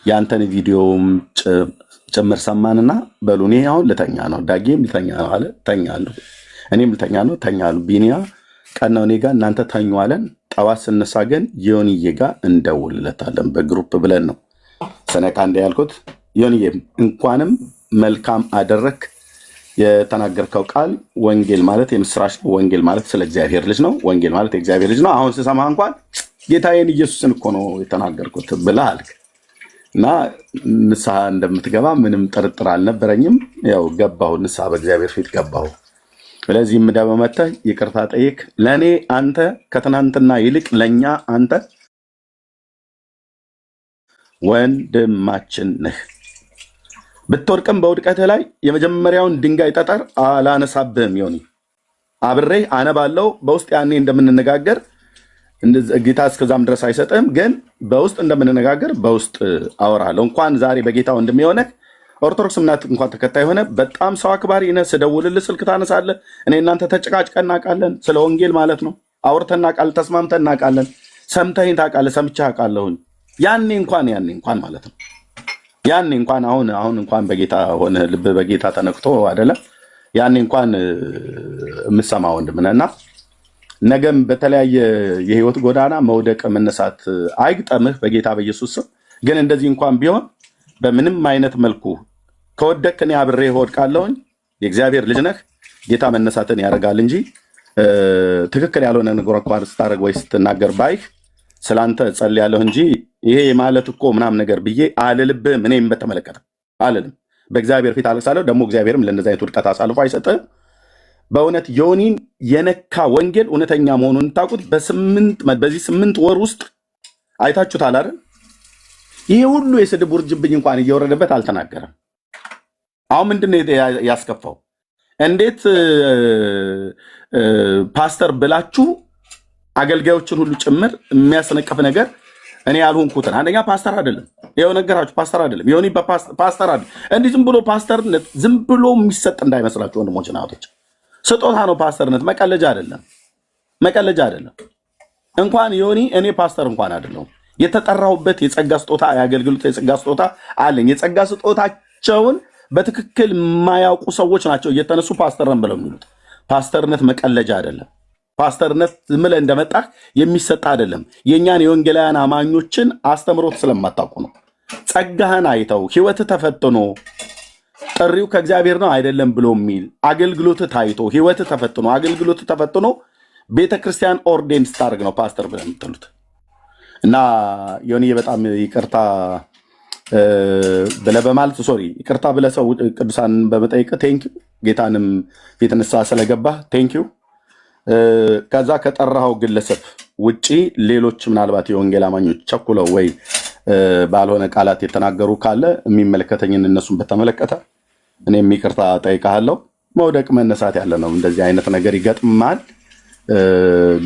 Speaker 4: ያንተን ቪዲዮም ጭምር ሰማንና በሉ እኔ አሁን ልተኛ ነው፣ ዳጊም ልተኛ ነው አለ። ተኛለሁ፣ እኔም ልተኛ ነው፣ ተኛለሁ። ቢኒያ ቀናው እኔ ጋር እናንተ ተኙ አለን። ጠዋት ስነሳ ግን ዮኒዬ ጋር እንደውልለታለን በግሩፕ ብለን ነው ሰነካ እንደ ያልኩት። ዮኒዬ እንኳንም መልካም አደረክ። የተናገርከው ቃል ወንጌል ማለት የምስራች ነው። ወንጌል ማለት ስለ እግዚአብሔር ልጅ ነው። ወንጌል ማለት የእግዚአብሔር ልጅ ነው። አሁን ስሰማ እንኳን ጌታዬን ኢየሱስን እኮ ነው የተናገርኩት ብለህ አልክ እና ንስሐ እንደምትገባ ምንም ጥርጥር አልነበረኝም። ያው ገባሁ፣ ንስሐ በእግዚአብሔር ፊት ገባሁ። ስለዚህ ምደበመተህ ይቅርታ ጠይቅ። ለእኔ አንተ ከትናንትና ይልቅ ለእኛ አንተ ወንድማችን ነህ። ብትወድቅም በውድቀትህ ላይ የመጀመሪያውን ድንጋይ ጠጠር አላነሳብህም። ዮኒ አብሬ አነባለው በውስጥ ያኔ እንደምንነጋገር ጌታ እስከዛም ድረስ አይሰጥህም፣ ግን በውስጥ እንደምንነጋገር በውስጥ አወራለሁ። እንኳን ዛሬ በጌታ ወንድም የሆነ ኦርቶዶክስ እምነት እንኳን ተከታይ ሆነ በጣም ሰው አክባሪ ነህ። ስደውልልህ ስልክ ታነሳለህ። እኔ እናንተ ተጨቃጭቀን እናውቃለን፣ ስለ ወንጌል ማለት ነው። አውርተን እናውቃለን፣ ተስማምተን እናውቃለን። ሰምተኸኝ ታውቃለህ፣ ሰምቼህ አውቃለሁኝ። ያኔ እንኳን ማለት ነው ያኔ እንኳን አሁን እንኳን በጌታ ሆነ ልብ በጌታ ተነክቶ አይደለም ያኔ እንኳን የምሰማ ወንድም ነህና ነገም በተለያየ የህይወት ጎዳና መውደቅ መነሳት አይግጠምህ በጌታ በኢየሱስ ስም። ግን እንደዚህ እንኳን ቢሆን በምንም አይነት መልኩ ከወደቅክ እኔ አብሬ እወድቃለሁኝ። የእግዚአብሔር ልጅ ነህ። ጌታ መነሳትን ያደርጋል እንጂ ትክክል ያልሆነ ነገር እንኳን ስታደርግ ወይ ስትናገር ባይህ ስላንተ ጸልያለሁ እንጂ ይሄ ማለት እኮ ምናምን ነገር ብዬ አልልብህም። እኔም በተመለከተ አልልም። በእግዚአብሔር ፊት አለቅሳለሁ። ደግሞ እግዚአብሔርም ለእንደዚህ አይነት ውድቀት አሳልፎ አይሰጥህም። በእውነት ዮኒን የነካ ወንጌል እውነተኛ መሆኑን ታውቁት በዚህ 8 ወር ውስጥ አይታችሁታል አይደል? ይሄ ሁሉ የስድብ ውርጅብኝ እንኳን እየወረደበት አልተናገረም። አሁን ምንድነው ያስከፋው? እንዴት ፓስተር ብላችሁ አገልጋዮችን ሁሉ ጭምር የሚያስነቀፍ ነገር እኔ ያልሆንኩትን አንደኛ ፓስተር አይደለም። ይኸው ነገራችሁ፣ ፓስተር አይደለም። ዮኒ ፓስተር አይደለም። እንዲህ ዝም ብሎ ፓስተርነት ዝም ብሎ የሚሰጥ እንዳይመስላችሁ ወንድሞች እና እህቶች፣ ስጦታ ነው ፓስተርነት። መቀለጃ አይደለም፣ መቀለጃ አይደለም። እንኳን ዮኒ እኔ ፓስተር እንኳን አይደለሁም። የተጠራሁበት የጸጋ ስጦታ የአገልግሎት የጸጋ ስጦታ አለኝ። የጸጋ ስጦታቸውን በትክክል የማያውቁ ሰዎች ናቸው እየተነሱ ፓስተር ነን ብለው የሚሉት። ፓስተርነት መቀለጃ አይደለም። ፓስተርነት ዝም ብለህ እንደመጣህ የሚሰጥ አይደለም። የእኛን የወንጌላውያን አማኞችን አስተምሮት ስለማታውቁ ነው። ጸጋህን አይተው ህይወትህ ተፈትኖ ጥሪው ከእግዚአብሔር ነው አይደለም ብሎ የሚል አገልግሎትህ ታይቶ ህይወትህ ተፈትኖ አገልግሎትህ ተፈትኖ ቤተ ክርስቲያን ኦርዴን ስታደርግ ነው ፓስተር ብለህ የምትሉት። እና ዮኒ በጣም ይቅርታ ብለህ በማለት ሶሪ ይቅርታ ብለህ ሰው ቅዱሳን በመጠየቅ ቴንኪው፣ ጌታንም ፊት ንስሐ ስለገባህ ቴንኪው። ከዛ ከጠራኸው ግለሰብ ውጪ ሌሎች ምናልባት የወንጌል አማኞች ቸኩለው ወይ ባልሆነ ቃላት የተናገሩ ካለ የሚመለከተኝን እነሱን በተመለከተ እኔም ይቅርታ ጠይቃለሁ። መውደቅ መነሳት ያለ ነው። እንደዚህ አይነት ነገር ይገጥማል።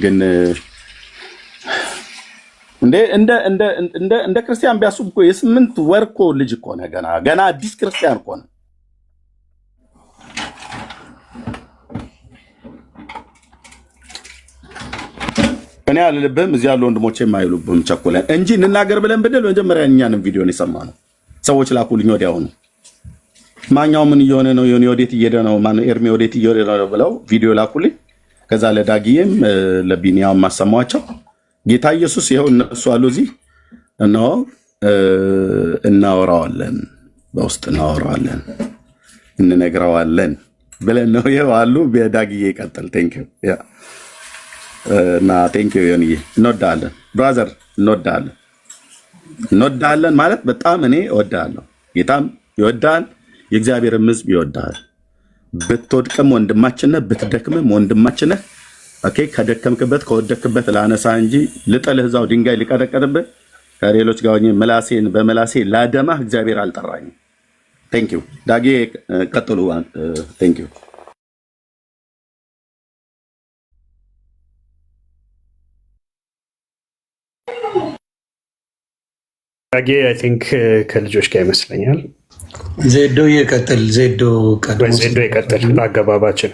Speaker 4: ግን እንደ ክርስቲያን ቢያስቡ እኮ የ8 ወር እኮ ልጅ እኮ ነህ። ገና አዲስ ክርስቲያን እኮ ነህ። እኔ አልልብህም፣ እዚህ ያሉ ወንድሞቼ የማይሉብህም ቸኩለን እንጂ እንናገር ብለን ብንል መጀመሪያ እኛንም ቪዲዮን የሰማነው ሰዎች ላኩልኝ። ወዲያውኑ ማኛው ምን እየሆነ ነው? ዮኒ ወዴት እየሄደ ነው? ማነው ኤርሚ ወዴት እየሄደ ነው ብለው ቪዲዮ ላኩልኝ። ከዛ ለዳጊዬም ለቢኒያም ማሰማቸው ጌታ ኢየሱስ ይኸው እነሱ አሉ እዚህ እነሆ እናወራዋለን፣ በውስጥ እናወራዋለን፣ እንነግረዋለን ብለን ነው ይኸው አሉ። በዳጊዬ ይቀጥል። ቴንኪው እና ቴንኪው ዮኒዬ፣ እንወዳለን ብራዘር፣ እንወዳለን ማለት በጣም እኔ እወዳለሁ። ጌታም ይወዳል፣ የእግዚአብሔርም ሕዝብ ይወዳል። ብትወድቅም ወንድማችን ነህ፣ ብትደክምም ወንድማችን ነህ። ኦኬ፣ ከደከምክበት ከወደክበት ላነሳ እንጂ ልጥልህ እዛው ድንጋይ ሊቀጠቀጥብህ ከሌሎች ጋር ምላሴን በምላሴ ላደማህ እግዚአብሔር አልጠራኝም። ቴንኪው ዳጌ፣ ቀጥሉ። ቴንኪው
Speaker 5: ዳጌ። አይ ቲንክ ከልጆች ጋር ይመስለኛል።
Speaker 1: ዜዶ ይቀጥል። ዜዶ
Speaker 5: ይቀጥል በአገባባችን።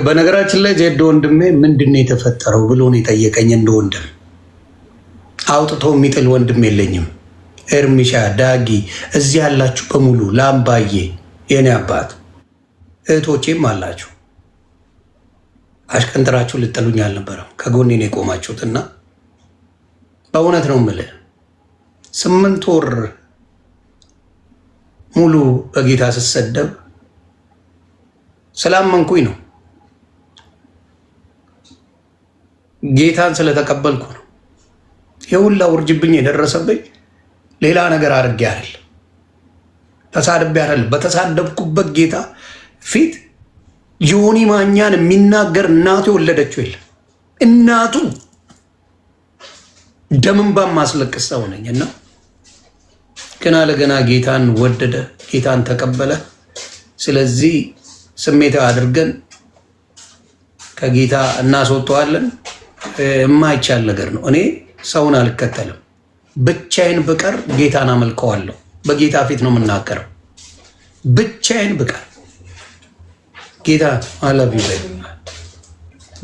Speaker 1: በነገራችን ላይ ዜዶ ወንድሜ ምንድን ነው የተፈጠረው ብሎ ነው የጠየቀኝ። እንደ ወንድም አውጥቶ የሚጥል ወንድም የለኝም። ኤርሚሻ፣ ዳጊ፣ እዚህ ያላችሁ በሙሉ ላምባዬ፣ የኔ አባት እህቶቼም አላችሁ። አሽቀንጥራችሁ ልጠሉኝ አልነበረም። ከጎኔ ነው የቆማችሁትና በእውነት ነው የምልህ 8 ወር ሙሉ በጌታ ስሰደብ ስላመንኩኝ ነው። ጌታን ስለተቀበልኩ ነው። የሁላ ውርጅብኝ የደረሰብኝ ሌላ ነገር አድርጌ አይደል፣ ተሳድቤ አይደል። በተሳደብኩበት ጌታ ፊት ዮኒ ማኛን የሚናገር እናቱ የወለደችው የለም። እናቱ ደምንባ ማስለቅስ ሰው ነኝና ገና ለገና ጌታን ወደደ፣ ጌታን ተቀበለ። ስለዚህ ስሜታዊ አድርገን ከጌታ እናስወጣዋለን። የማይቻል ነገር ነው። እኔ ሰውን አልከተልም። ብቻዬን ብቀር ጌታን አመልከዋለሁ። በጌታ ፊት ነው የምናገረው። ብቻዬን ብቀር ጌታ አላቢ ላይ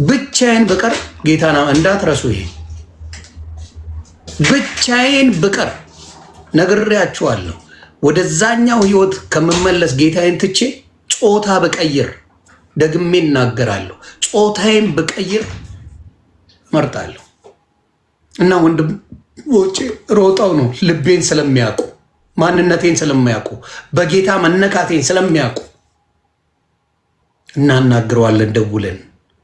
Speaker 1: ብቻዬን ብቀር ጌታን እንዳትረሱ። ይሄ ብቻዬን ብቀር ነግሬያችኋለሁ። ወደዛኛው ህይወት ከምመለስ ጌታዬን ትቼ ጾታ ብቀይር፣ ደግሜ እናገራለሁ፣ ጾታዬን ብቀይር መርጣለሁ። እና ወንድሞቼ ሮጠው ነው ልቤን ስለሚያውቁ፣ ማንነቴን ስለሚያውቁ፣ በጌታ መነካቴን ስለሚያውቁ እናናግረዋለን ደውለን።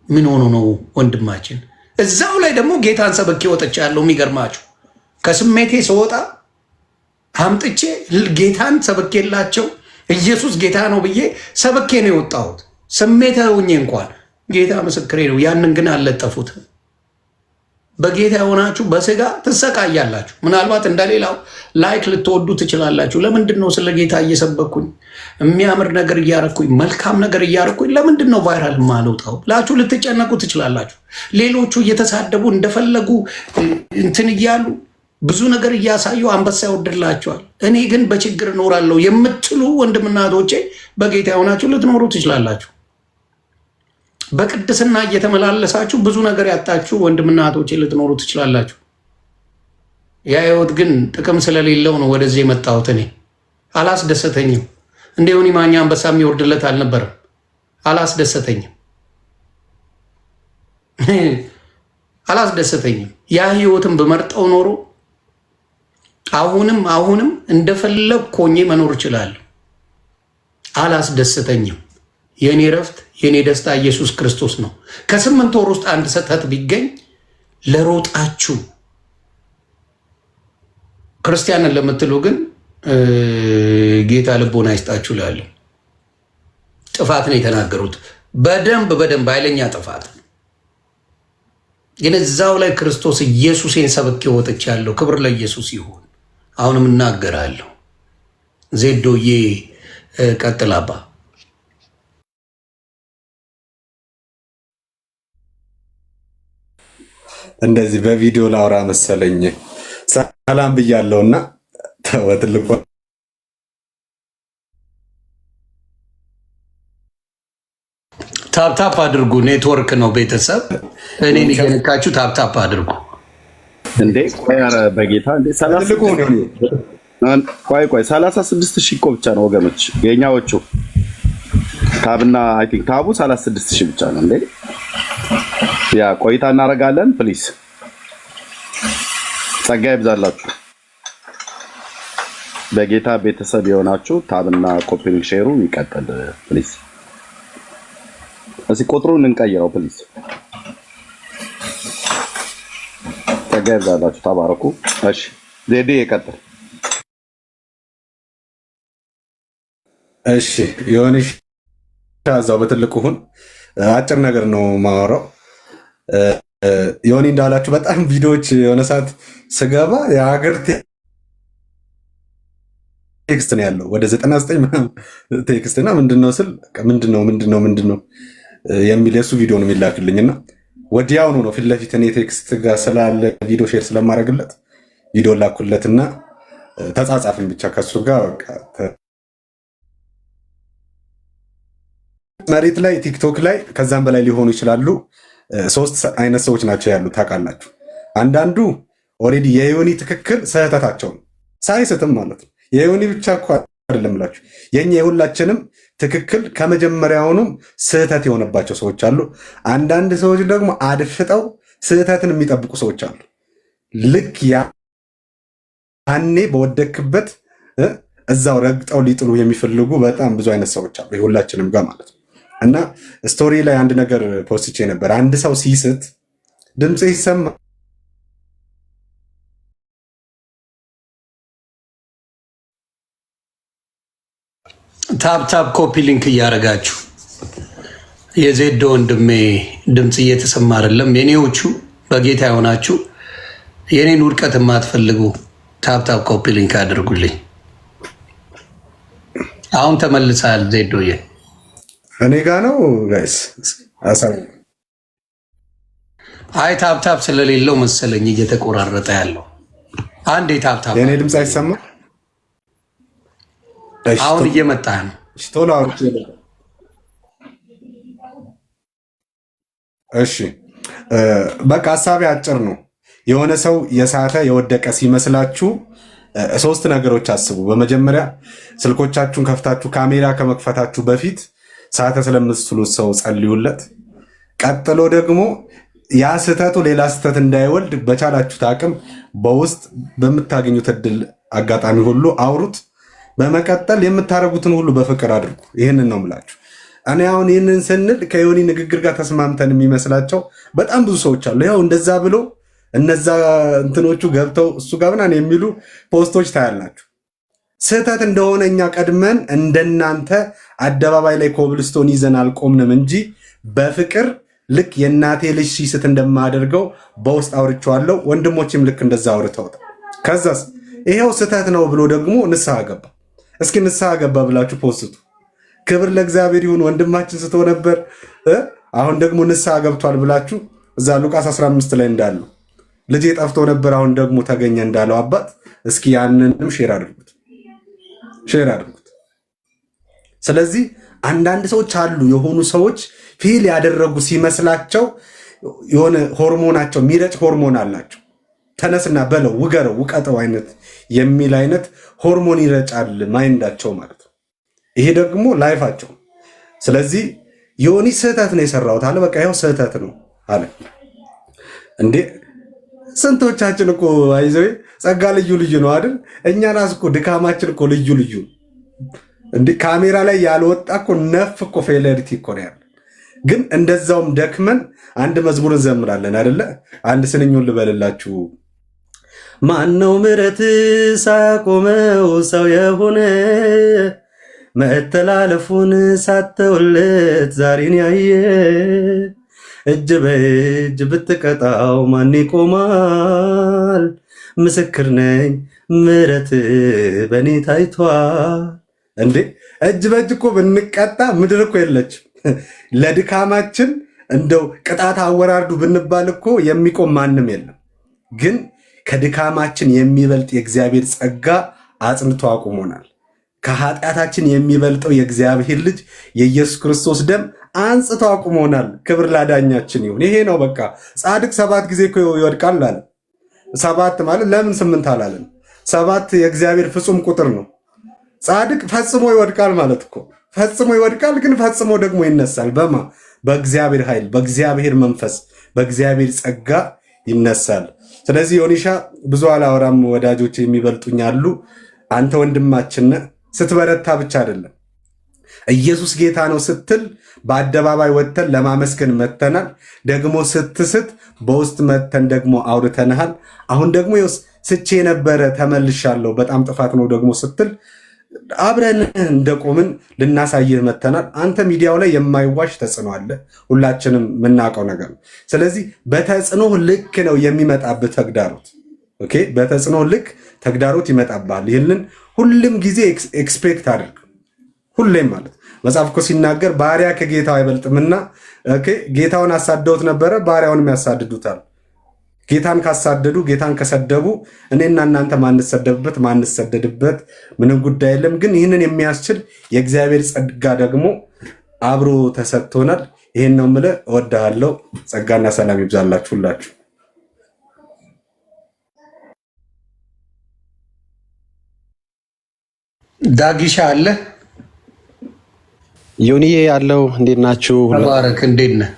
Speaker 1: ምን ሆኖ ነው ወንድማችን? እዛው ላይ ደግሞ ጌታን ሰበኬ ወጥቻለሁ። የሚገርማችሁ ከስሜቴ ስወጣ አምጥቼ ጌታን ሰበኬላቸው ኢየሱስ ጌታ ነው ብዬ ሰበኬ ነው የወጣሁት። ስሜታዊ ሆኜ እንኳን ጌታ ምስክሬ ነው። ያንን ግን አልለጠፉት። በጌታ የሆናችሁ በስጋ ትሰቃያላችሁ። ምናልባት እንደሌላው ላይክ ልትወዱ ትችላላችሁ። ለምንድን ነው ስለ ጌታ እየሰበኩኝ የሚያምር ነገር እያረኩኝ መልካም ነገር እያረኩኝ ለምንድን ነው ቫይራል ማልወጣው ብላችሁ ልትጨነቁ ትችላላችሁ። ሌሎቹ እየተሳደቡ እንደፈለጉ እንትን እያሉ ብዙ ነገር እያሳዩ አንበሳ ይወድላቸዋል። እኔ ግን በችግር እኖራለሁ የምትሉ ወንድምና እህቶቼ በጌታ የሆናችሁ ልትኖሩ ትችላላችሁ። በቅድስና እየተመላለሳችሁ ብዙ ነገር ያጣችሁ ወንድምና እህቶቼ ልትኖሩ ትችላላችሁ። ያ ህይወት ግን ጥቅም ስለሌለው ነው ወደዚህ የመጣሁት። እኔ አላስደሰተኝም። እንደ ዮኒ ማኛ አንበሳ የሚወርድለት አልነበረም። አላስደሰተኝም፣ አላስደሰተኝም። ያ ህይወትን በመርጠው ኖሮ አሁንም እንደፈለግ ሆኜ መኖር እችላለሁ። አላስደሰተኝም። የኔ ረፍት የኔ ደስታ ኢየሱስ ክርስቶስ ነው። ከ8 ወር ውስጥ አንድ ስህተት ቢገኝ ለሮጣችሁ ክርስቲያንን ለምትሉ ግን ጌታ ልቦና ይስጣችሁ እላለሁ። ጥፋት ነው የተናገሩት፣ በደንብ ኃይለኛ ጥፋት። ግን እዛው ላይ ክርስቶስ ኢየሱሴን ሰብኬ ወጥቻለሁ። ክብር ለኢየሱስ ይሁን። አሁንም እናገራለሁ። ዜዶዬ ቀጥላባ።
Speaker 6: እንደዚህ በቪዲዮ ላውራ መሰለኝ። ሰላም ብያለሁና ትልቁ
Speaker 1: ታፕታፕ አድርጉ። ኔትወርክ ነው ቤተሰብ። እኔን እየነካችሁ ታፕታፕ አድርጉ።
Speaker 4: እንዴ ቆይ፣ ኧረ በጌታ እንዴ! 36,000 እኮ ብቻ ነው ወገኖች፣ የኛዎቹ ታብና አይ ቲንክ ታቡ 36,000 ብቻ ነው እንዴ! ያ ቆይታ እናደርጋለን። ፕሊስ ጸጋ ይብዛላችሁ። በጌታ ቤተሰብ የሆናችሁ ታብና ኮፒንግ ሼሩ ይቀጥል ፕሊስ። እዚህ ቁጥሩን እንቀይረው ፕሊስ። ጸጋ ይብዛላችሁ። ተባረኩ። እሺ ዜዴ ይቀጥል።
Speaker 6: እሺ የሆነሽ እዛው በትልቁ ሁን። አጭር ነገር ነው ማወራው። ዮኒ እንዳላችሁ በጣም ቪዲዮዎች የሆነ ሰዓት ስገባ የሀገር ቴክስት ነው ያለው ወደ 99 ምናምን ቴክስት እና ምንድነው ስል ምንድነው የሚል የሱ ቪዲዮ ነው የሚላክልኝና ወዲያውኑ ነው ፊት ለፊት እኔ ቴክስት ጋር ስላለ ቪዲዮ ሼር ስለማድረግለት ቪዲዮ ላኩለትና ተጻጻፍን ብቻ ከሱ ጋር መሬት ላይ ቲክቶክ ላይ ከዛም በላይ ሊሆኑ ይችላሉ። 3 አይነት ሰዎች ናቸው ያሉት ታውቃላችሁ። አንዳንዱ ኦሬዲ የዮኒ ትክክል ስህተታቸው ነው ሳይስትም ማለት ነው። የዮኒ ብቻ እኮ አይደለም እላችሁ የኛ የሁላችንም ትክክል ከመጀመሪያውኑም ስህተት የሆነባቸው ሰዎች አሉ። አንዳንድ ሰዎች ደግሞ አድፍጠው ስህተትን የሚጠብቁ ሰዎች አሉ። ልክ ያኔ በወደክበት እዛው ረግጠው ሊጥሉ የሚፈልጉ በጣም ብዙ አይነት ሰዎች አሉ የሁላችንም ጋር ማለት ነው። እና ስቶሪ ላይ አንድ ነገር ፖስቼ ነበር። አንድ ሰው ሲስት ድምፅ ይሰማ
Speaker 1: ታፕታፕ ኮፒ ሊንክ እያደረጋችሁ የዜዶ ወንድሜ ድምፅ እየተሰማ አይደለም። የኔዎቹ በጌታ የሆናችሁ የኔን ውድቀት የማትፈልጉ ታፕታፕ ኮፒ ሊንክ አድርጉልኝ። አሁን ተመልሳል ዜዶዬ።
Speaker 6: እኔ ጋ ነው ጋይስ።
Speaker 1: አይ ታፕታፕ ስለሌለው መሰለኝ እየተቆራረጠ ያለው። አንዴ ታፕታፕ
Speaker 6: የኔ ድምፅ አይሰማ።
Speaker 1: አሁን እየመጣ ነው።
Speaker 6: ቶሎ አውርቼ። እሺ በቃ ሀሳቤ አጭር ነው። የሆነ ሰው የሳተ የወደቀ ሲመስላችሁ 3 ነገሮች አስቡ። በመጀመሪያ ስልኮቻችሁን ከፍታችሁ ካሜራ ከመክፈታችሁ በፊት ሳተ ስለምትሉት ሰው ጸልዩለት። ቀጥሎ ደግሞ ያ ስህተቱ ሌላ ስህተት እንዳይወልድ በቻላችሁት አቅም በውስጥ በምታገኙት እድል አጋጣሚ ሁሉ አውሩት። በመቀጠል የምታደርጉትን ሁሉ በፍቅር አድርጉ። ይህንን ነው የምላችሁ። እኔ አሁን ይህንን ስንል ከዮኒ ንግግር ጋር ተስማምተን የሚመስላቸው በጣም ብዙ ሰዎች አሉ። ያው እንደዛ ብሎ እነዛ እንትኖቹ ገብተው እሱ ጋር ምናምን የሚሉ ፖስቶች ታያላችሁ። ስህተት እንደሆነ እኛ ቀድመን እንደናንተ አደባባይ ላይ ኮብልስቶን ይዘን አልቆምንም እንጂ በፍቅር ልክ የእናቴ ልጅ ሲስት እንደማደርገው በውስጥ አውርቼዋለሁ። ወንድሞችም ልክ እንደዛ አውርተውታል። ከዛስ ይሄው ስህተት ነው ብሎ ደግሞ ንስሐ ገባ። እስኪ ንስሐ ገባ ብላችሁ ፖስቱ። ክብር ለእግዚአብሔር ይሁን። ወንድማችን ስቶ ነበር፣ አሁን ደግሞ ንስሐ ገብቷል ብላችሁ እዛ ሉቃስ 15 ላይ እንዳለው ልጄ ጠፍቶ ነበር አሁን ደግሞ ተገኘ እንዳለው አባት እስኪ ያንንም ሼር አድርጉት። ስለዚህ አንዳንድ ሰዎች አሉ፣ የሆኑ ሰዎች ፊል ያደረጉ ሲመስላቸው የሆነ ሆርሞናቸው የሚረጭ ሆርሞን አላቸው። ተነስና በለው ውገረው ውቀጠው አይነት የሚል አይነት ሆርሞን ይረጫል ማይንዳቸው ማለት ነው። ይሄ ደግሞ ላይፋቸው። ስለዚህ ዮኒ ስህተት ነው የሰራሁት አለ። በቃ ይኸው ስህተት ነው አለ። እንዴ ስንቶቻችን እኮ አይዘው ጸጋ ልዩ ልዩ ነው አይደል? እኛ ራስ እኮ ድካማችን እኮ ልዩ ልዩ እንዴ። ካሜራ ላይ ያልወጣ እኮ ነፍ እኮ ፌለሪቲ እኮ ነው ያለ። ግን እንደዛውም ደክመን አንድ መዝሙር እንዘምራለን አይደለ? አንድ ስንኙን ልበልላችሁ። ማነው ምሕረት ሳያቆመው ሰው የሆነ መተላለፉን ሳተውለት ዛሬን ያየ እጅ በእጅ ብትቀጣው ማን ይቆማል? ምስክር ነኝ ምሕረት በእኔ ታይቷል። እንዴ እጅ በእጅ እኮ ብንቀጣ ምድር እኮ የለችም። ለድካማችን እንደው ቅጣት አወራርዱ ብንባል እኮ የሚቆም ማንም የለም። ግን ከድካማችን የሚበልጥ የእግዚአብሔር ጸጋ አጽንቶ አቁሞናል። ከኃጢአታችን የሚበልጠው የእግዚአብሔር ልጅ የኢየሱስ ክርስቶስ ደም አንጽቶ አቁሞናል። ክብር ላዳኛችን ይሁን። ይሄ ነው በቃ። ጻድቅ 7 ጊዜ እኮ ይወድቃል አለ። 7 ማለት ለምን 8 አላለን? 7 የእግዚአብሔር ፍጹም ቁጥር ነው። ጻድቅ ፈጽሞ ይወድቃል ማለት እኮ ፈጽሞ ይወድቃል፣ ግን ፈጽሞ ደግሞ ይነሳል። በማ በእግዚአብሔር ኃይል፣ በእግዚአብሔር መንፈስ፣ በእግዚአብሔር ጸጋ ይነሳል። ስለዚህ ዮኒሻ ብዙ አላወራም፣ ወዳጆች የሚበልጡኝ አሉ። አንተ ወንድማችን ስትበረታ ብቻ አይደለም ኢየሱስ ጌታ ነው ስትል በአደባባይ ወጥተን ለማመስገን መተናል። ደግሞ ስትስት በውስጥ መተን ደግሞ አውርተናል። አሁን ደግሞ ስቼ ነበረ ተመልሻለሁ በጣም ጥፋት ነው ደግሞ ስትል አብረን እንደቆምን ልናሳይህ መተናል። አንተ ሚዲያው ላይ የማይዋሽ ተጽዕኖ አለ፣ ሁላችንም የምናውቀው ነገር ነው። ስለዚህ በተጽዕኖ ልክ ነው የሚመጣብህ ተግዳሮት። ኦኬ፣ በተጽዕኖ ልክ ተግዳሮት ይመጣብሃል። ይህንን ሁሉም ጊዜ ኤክስፔክት አድርግ። ሁሌም ማለት መጽሐፍ እኮ ሲናገር ባሪያ ከጌታው አይበልጥምና፣ ጌታውን አሳደውት ነበረ፣ ባሪያውንም ያሳድዱታል። ጌታን ካሳደዱ ጌታን ከሰደቡ እኔና እናንተ ማንሰደድበት ምንም ጉዳይ የለም። ግን ይህንን የሚያስችል የእግዚአብሔር ጸጋ ደግሞ አብሮ ተሰጥቶናል። ይህን ነው የምልህ። እወድሃለሁ። ጸጋና ሰላም ይብዛላችሁ ሁላችሁ።
Speaker 1: ዳጊሻ አለ
Speaker 7: ዮኒዬ ያለው እንዴት ናችሁ?
Speaker 1: ተባረክ። እንዴት ነህ?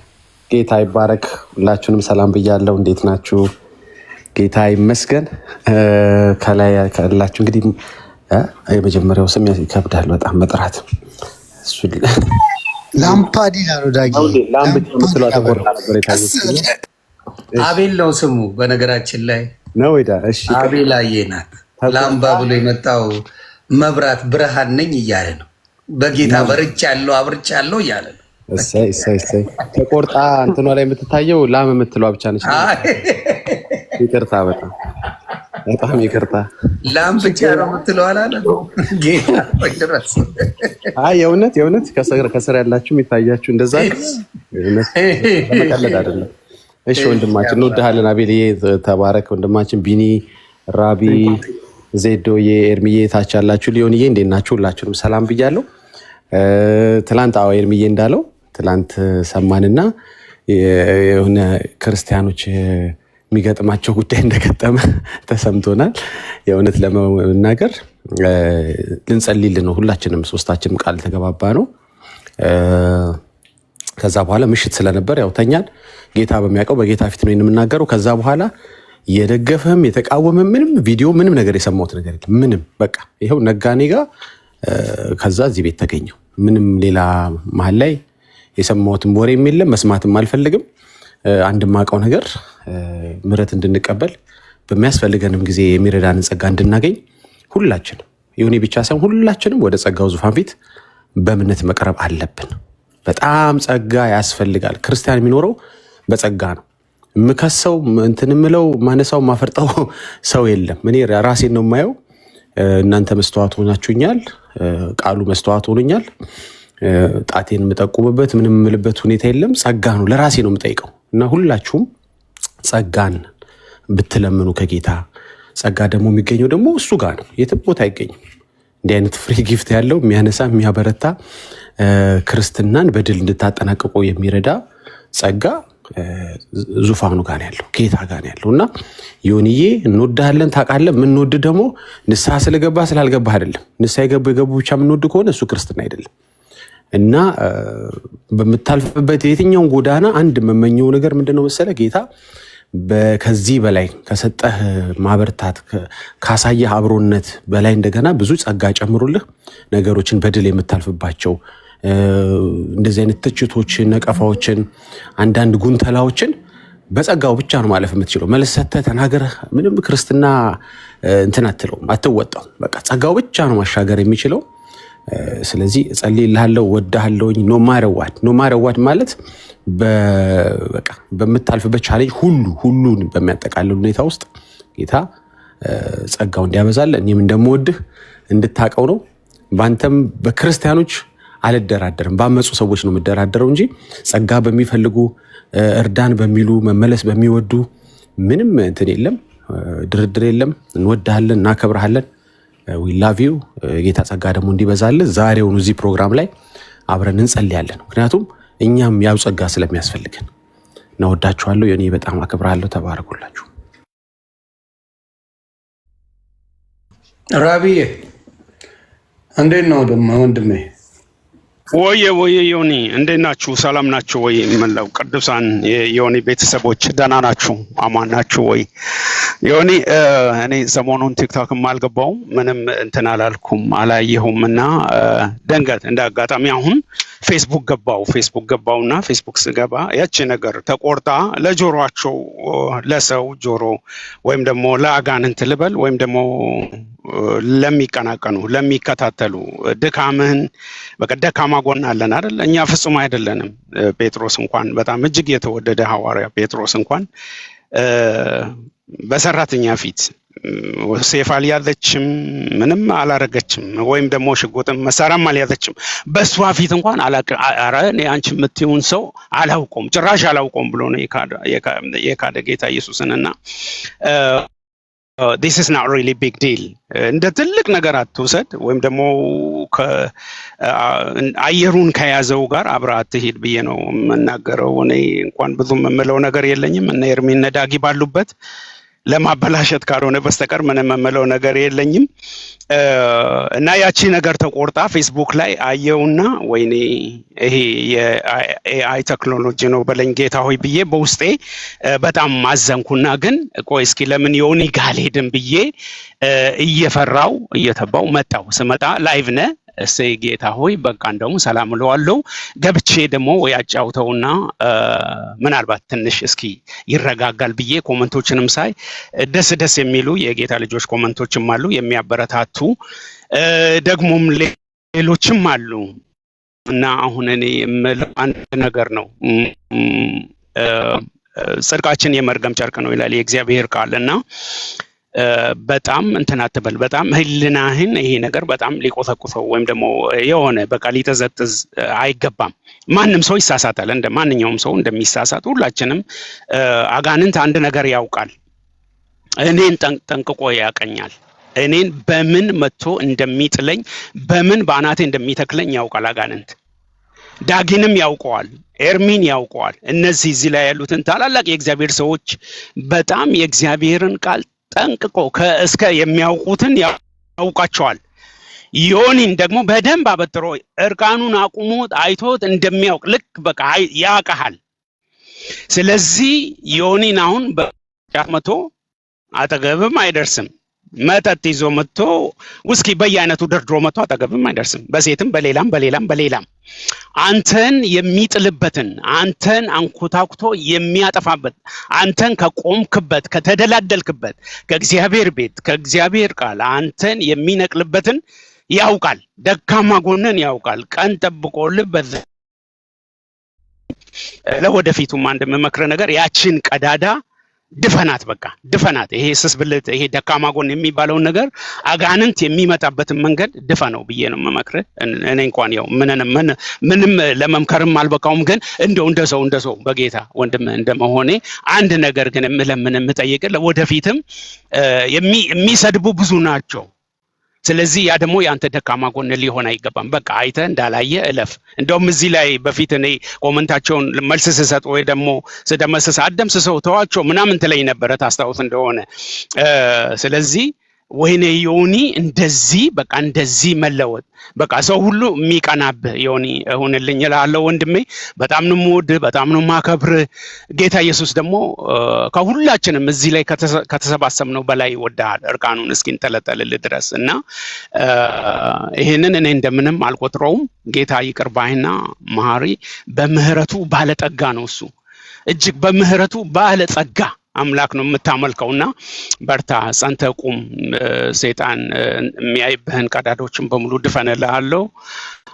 Speaker 7: ጌታ ይባረክ። ሁላችሁንም ሰላም ብያለሁ። እንዴት ናችሁ? ጌታ ይመስገን። ከላይ ካላችሁ እንግዲህ የመጀመሪያው ስም ይከብዳል በጣም መጥራት።
Speaker 8: ላምፓዲና ነው ዳጊ።
Speaker 1: አቤል ነው ስሙ በነገራችን ላይ
Speaker 7: ነው ወይዳ? እሺ
Speaker 1: አቤል አየናት ላምባ ብሎ የመጣው መብራት ብርሃን ነኝ እያለ ነው። በጌታ በርቻለሁ አብርቻለሁ እያለ ነው።
Speaker 7: እሰይ እሰይ እሰይ። ተቆርጣ እንትኗ ላይ የምትታየው ላም የምትለዋ ብቻ ነች። ይቅርታ፣ በጣም ይቅርታ።
Speaker 1: ላም ብቻ ነው የምትለው አላለ ጌታ ድረስ።
Speaker 7: አይ የእውነት ከስር ያላችሁ የሚታያችሁ እንደዛ መቀለድ አይደለም። እሺ ወንድማችን እንወድሃለን። አቤልዬ ተባረክ ወንድማችን። ቢኒ፣ ራቢ፣ ዜዶዬ፣ ኤርሚዬ ታች ያላችሁ ሊዮንዬ እንዴት ናችሁ? ሁላችሁንም ሰላም ብያለሁ። ትላንት ኤርሚዬ እንዳለው ትላንት ሰማንና የሆነ ክርስቲያኖች የሚገጥማቸው ጉዳይ እንደገጠመ ተሰምቶናል። የእውነት ለመናገር ልንጸልይልን ነው ሁላችንም፣ ሶስታችንም ቃል ተገባባ ነው። ከዛ በኋላ ምሽት ስለነበር ያው ተኛን። ጌታ በሚያውቀው በጌታ ፊት ነው የምናገረው። ከዛ በኋላ የደገፈም የተቃወመም ምንም ቪዲዮ ምንም ነገር የሰማሁት ነገር የለም። ምንም በቃ ይኸው ነጋኔ ጋር ከዛ እዚህ ቤት ተገኘው። ምንም ሌላ መሀል ላይ የሰማሁትም ወሬም የለም፣ መስማትም አልፈልግም። አንድ ማቀው ነገር ምሕረት እንድንቀበል በሚያስፈልገንም ጊዜ የሚረዳንን ጸጋ እንድናገኝ ሁላችንም ዮኒ ብቻ ሳይሆን ሁላችንም ወደ ጸጋው ዙፋን ፊት በእምነት መቅረብ አለብን። በጣም ጸጋ ያስፈልጋል። ክርስቲያን የሚኖረው በጸጋ ነው። ምከሰው እንትን ምለው ማነሳው ማፈርጠው ሰው የለም። እኔ ራሴን ነው የማየው። እናንተ መስተዋት ሆናችሁኛል፣ ቃሉ መስተዋት ሆኖኛል። ጣቴን የምጠቁምበት ምንም የምልበት ሁኔታ የለም። ጸጋ ነው ለራሴ ነው የምጠይቀው። እና ሁላችሁም ጸጋን ብትለምኑ ከጌታ ጸጋ ደግሞ የሚገኘው ደግሞ እሱ ጋር ነው፣ የትም ቦታ አይገኝም። እንዲህ አይነት ፍሪ ጊፍት ያለው የሚያነሳ የሚያበረታ ክርስትናን በድል እንድታጠናቅቁ የሚረዳ ጸጋ ዙፋኑ ጋር ያለው ጌታ ጋር ያለው እና ዮኒዬ እንወድሃለን ታውቃለህ። የምንወድ ደግሞ ንስሐ ስለገባ ስላልገባህ አይደለም። ንስሐ የገቡ ብቻ የምንወድ ከሆነ እሱ ክርስትና አይደለም። እና በምታልፍበት የትኛውን ጎዳና አንድ የምመኘው ነገር ምንድነው መሰለህ? ጌታ ከዚህ በላይ ከሰጠህ ማበርታት ካሳየህ አብሮነት በላይ እንደገና ብዙ ጸጋ ጨምሩልህ፣ ነገሮችን በድል የምታልፍባቸው እንደዚህ አይነት ትችቶችን፣ ነቀፋዎችን፣ አንዳንድ ጉንተላዎችን በጸጋው ብቻ ነው ማለፍ የምትችለው። መልስ ሰጥተህ ተናገረህ ምንም ክርስትና እንትን አትለውም፣ አትወጣው። በቃ ጸጋው ብቻ ነው ማሻገር የሚችለው። ስለዚህ እጸልይልሃለሁ፣ ወድሃለሁኝ። ኖ ማረዋድ ማለት በቃ በምታልፍበት ቻሌንጅ ሁሉን በሚያጠቃልል ሁኔታ ውስጥ ጌታ ጸጋው እንዲያበዛል እኔም እንደምወድህ እንድታቀው ነው። ባንተም በክርስቲያኖች አልደራደርም፣ ባመጹ ሰዎች ነው የምደራደረው እንጂ ጸጋ በሚፈልጉ እርዳን በሚሉ መመለስ በሚወዱ ምንም እንትን የለም፣ ድርድር የለም። እንወድሃለን፣ እናከብርሃለን። ዊ ላቭ ዩ። የጌታ ጸጋ ደግሞ እንዲበዛልን ዛሬውኑ እዚህ ፕሮግራም ላይ አብረን እንጸልያለን። ምክንያቱም እኛም ያው ጸጋ ስለሚያስፈልገን እናወዳችኋለሁ። የኔ በጣም አከብራለሁ። ተባረኩላችሁ።
Speaker 1: ራቢዬ እንዴት ነው ደግሞ ወንድሜ?
Speaker 8: ወየ ዮኒ እንዴት ናችሁ? ሰላም ናችሁ ወይ? መላው ቅዱሳን የዮኒ ቤተሰቦች ደህና ናችሁ? አማን ናችሁ ወይ? ዮኒ እኔ ሰሞኑን ቲክቶክም አልገባውም ምንም እንትን አላልኩም አላየሁም እና ደንገት እንደ አጋጣሚ አሁን ፌስቡክ ገባውና ፌስቡክ ስገባ ያቺ ነገር ተቆርጣ ለጆሮአቸው ለሰው ጆሮ ወይም ደግሞ ለአጋንንት ልበል ወይም ደግሞ ለሚቀናቀኑ ለሚከታተሉ ድካምህን በቃ ደካማ ጎን አለን አይደል? እኛ ፍጹም አይደለንም። ጴጥሮስ እንኳን በጣም እጅግ የተወደደ ሐዋርያ ጴጥሮስ እንኳን በሰራተኛ ፊት ሴፍ አልያዘችም፣ ምንም አላረገችም፣ ወይም ደግሞ ሽጉጥም መሳሪያም አልያዘችም። በሷ ፊት እንኳን ኧረ እኔ አንቺ የምትይውን ሰው አላውቀውም ጭራሽ አላውቀውም ብሎ ነው የካደ ጌታ ኢየሱስንና this is not really big deal እንደ ትልቅ ነገር አትውሰድ፣ ወይም ደግሞ አየሩን ከያዘው ጋር አብረህ አትሄድ ብዬ ነው የምናገረው። እኔ እንኳን ብዙም የምለው ነገር የለኝም እና ኤርሚን ዳጊ ባሉበት ለማበላሸት ካልሆነ በስተቀር ምንም የምለው ነገር የለኝም። እና ያቺ ነገር ተቆርጣ ፌስቡክ ላይ አየውና ወይኔ ይሄ የኤአይ ቴክኖሎጂ ነው በለኝ ጌታ ሆይ ብዬ በውስጤ በጣም ማዘንኩና ግን ቆይ እስኪ ለምን ዮኒ ጋር አልሄድም ብዬ እየፈራው እየተባው መጣው። ስመጣ ላይቭ ነህ እሰይ ጌታ ሆይ በቃ እንደውም ሰላም እለዋለሁ። ገብቼ ደግሞ ያጫውተውና ምናልባት ትንሽ እስኪ ይረጋጋል ብዬ ኮመንቶችንም ሳይ ደስ የሚሉ የጌታ ልጆች ኮመንቶችም አሉ የሚያበረታቱ ደግሞም ሌሎችም አሉ። እና አሁን እኔ የምለው አንድ ነገር ነው፣ ጽድቃችን የመርገም ጨርቅ ነው ይላል የእግዚአብሔር ቃልና በጣም እንትን አትበል። በጣም ህልናህን ይሄ ነገር በጣም ሊቆሰቁሰው ወይም ደግሞ የሆነ በቃ ሊጠዘጥዝ አይገባም። ማንም ሰው ይሳሳታል፣ እንደ ማንኛውም ሰው እንደሚሳሳት ሁላችንም። አጋንንት አንድ ነገር ያውቃል፣ እኔን ጠንቅቆ ያቀኛል። እኔን በምን መጥቶ እንደሚጥለኝ በምን በአናቴ እንደሚተክለኝ ያውቃል አጋንንት። ዳጊንም ያውቀዋል፣ ኤርሚን ያውቀዋል። እነዚህ እዚህ ላይ ያሉትን ታላላቅ የእግዚአብሔር ሰዎች በጣም የእግዚአብሔርን ቃል ጠንቅቆ ከእስከ የሚያውቁትን ያውቃቸዋል። ዮኒን ደግሞ በደንብ አበጥሮ እርቃኑን አቁሞ አይቶት እንደሚያውቅ ልክ በቃ ያውቃል። ስለዚህ ዮኒን አሁን በጫት መቶ አጠገብም አይደርስም። መጠጥ ይዞ መጥቶ ውስኪ በየአይነቱ ደርድሮ መጥቶ አጠገብም አይደርስም። በሴትም በሌላም አንተን የሚጥልበትን አንተን አንኮታኩቶ የሚያጠፋበት አንተን ከቆምክበት ከተደላደልክበት ከእግዚአብሔር ቤት ከእግዚአብሔር ቃል አንተን የሚነቅልበትን ያውቃል። ደካማ ጎንን ያውቃል። ቀን ጠብቆልህ ለወደፊቱም አንድ የምመክር ነገር ያችን ቀዳዳ ድፈናት፣ በቃ ድፈናት። ይሄ ስስ ብልት፣ ይሄ ደካማ ጎን የሚባለውን ነገር አጋንንት የሚመጣበትን መንገድ ድፈነው ብዬ ነው የምመክርህ። እኔ እንኳን ያው ምንም ለመምከርም አልበቃውም፣ ግን እንደ ሰው በጌታ ወንድም እንደመሆኔ አንድ ነገር ግን የምጠይቅህ ለወደፊትም የሚሰድቡ ብዙ ናቸው። ስለዚህ ያ ደግሞ የአንተ ደካማ ጎን ሊሆን አይገባም። በቃ አይተህ እንዳላየ እለፍ። እንደውም እዚህ ላይ በፊት እኔ ኮመንታቸውን መልስ ስሰጥ ወይ ደግሞ ስደመስስ አደምስሰው ተዋቸው ምናምን ትለኝ ነበረ ታስታውስ እንደሆነ። ስለዚህ ወይኔ ዮኒ እንደዚህ በቃ እንደዚህ መለወጥ በቃ ሰው ሁሉ የሚቀናብህ ዮኒ እሆንልኝ እላለሁ ወንድሜ። በጣም ነው የምወድህ፣ በጣም ነው የማከብርህ። ጌታ ኢየሱስ ደግሞ ከሁላችንም እዚህ ላይ ከተሰባሰብነው በላይ ይወድሃል እርቃኑን እስኪንጠለጠልልህ ድረስ እና ይሄንን እኔ እንደምንም አልቆጥረውም። ጌታ ይቅር ባይና መሐሪ በምህረቱ ባለጠጋ ነው። እሱ እጅግ በምህረቱ ባለጸጋ አምላክ ነው የምታመልከውና በርታ፣ ጸንተህ ቁም። ሰይጣን የሚያይብህን ቀዳዳዎችን በሙሉ ድፈንልሃለሁ።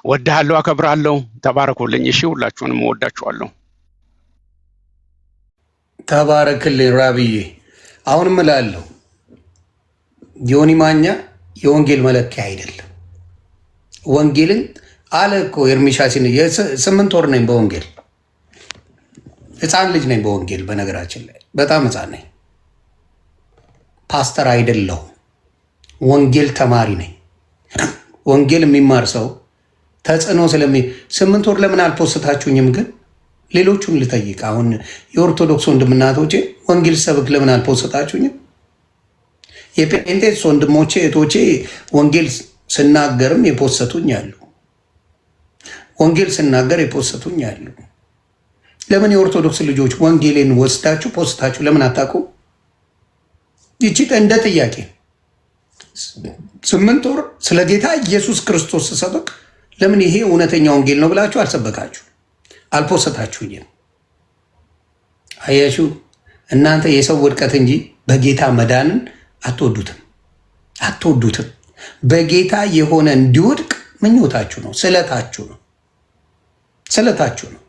Speaker 8: ወድሃለሁ፣ አከብራለሁ። ተባረኩልኝ። እሺ፣ ሁላችሁንም እወዳችኋለሁ።
Speaker 1: ተባረክልኝ ራብዬ። አሁንም እላለሁ ዮኒ ማኛ የወንጌል መለኪያ አይደለም። ወንጌልን አለ እኮ ኤርሚሻሲን 8 ወር ነኝ በወንጌል ህፃን ልጅ ነኝ በወንጌል። በነገራችን ላይ በጣም ህፃን ነኝ። ፓስተር አይደለሁም። ወንጌል ተማሪ ነኝ። ወንጌል የሚማር ሰው ተጽዕኖ 8 ወር ለምን አልፖስታችሁኝም? ግን ሌሎቹን ልጠይቅ። አሁን የኦርቶዶክስ ወንድምናቶቼ ወንጌል ሰብክ ለምን አልፖስታችሁኝም? የጴንጤስ ወንድሞቼ እህቶቼ ወንጌል ስናገርም የፖሰቱኝ አሉ። ወንጌል ስናገር የፖሰቱኝ አሉ። ለምን የኦርቶዶክስ ልጆች ወንጌልን ወስዳችሁ ፖስታችሁ ለምን አታውቁም? ይቺ እንደ ጥያቄ 8 ወር ስለ ጌታ ኢየሱስ ክርስቶስ ስሰብክ ለምን ይሄ እውነተኛ ወንጌል ነው ብላችሁ አልሰበካችሁ አልፖስታችሁኝም? አያችሁ፣ እናንተ የሰው ውድቀት እንጂ በጌታ መዳንን አትወዱትም። በጌታ የሆነ እንዲወድቅ ምኞታችሁ ነው፣ ስለታችሁ ነው።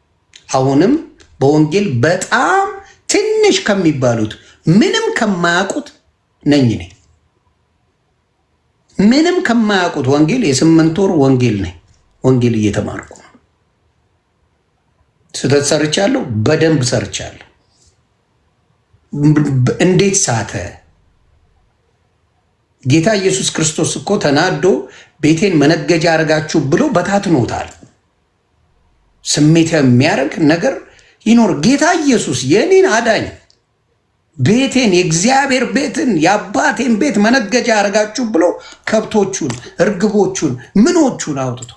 Speaker 1: አሁንም በወንጌል በጣም ትንሽ ከሚባሉት ምንም ከማያውቁት ነኝ ነኝ። ምንም ከማያውቁት ወንጌል የ8 ወር ወንጌል ነኝ። ወንጌል እየተማርኩ ነው። ስህተት ሰርቻለሁ፣ በደንብ ሰርቻለሁ። እንዴት ሳተ? ጌታ ኢየሱስ ክርስቶስ እኮ ተናዶ ቤቴን መነገጃ አድርጋችሁ ብሎ በታትኖታል። ስሜት የሚያደርግ ነገር ይኖር። ጌታ ኢየሱስ የኔን አዳኝ ቤቴን የእግዚአብሔር ቤትን የአባቴን ቤት መነገጃ አድርጋችሁ ብሎ ከብቶቹን፣ እርግቦቹን፣ ምኖቹን አውጥቶ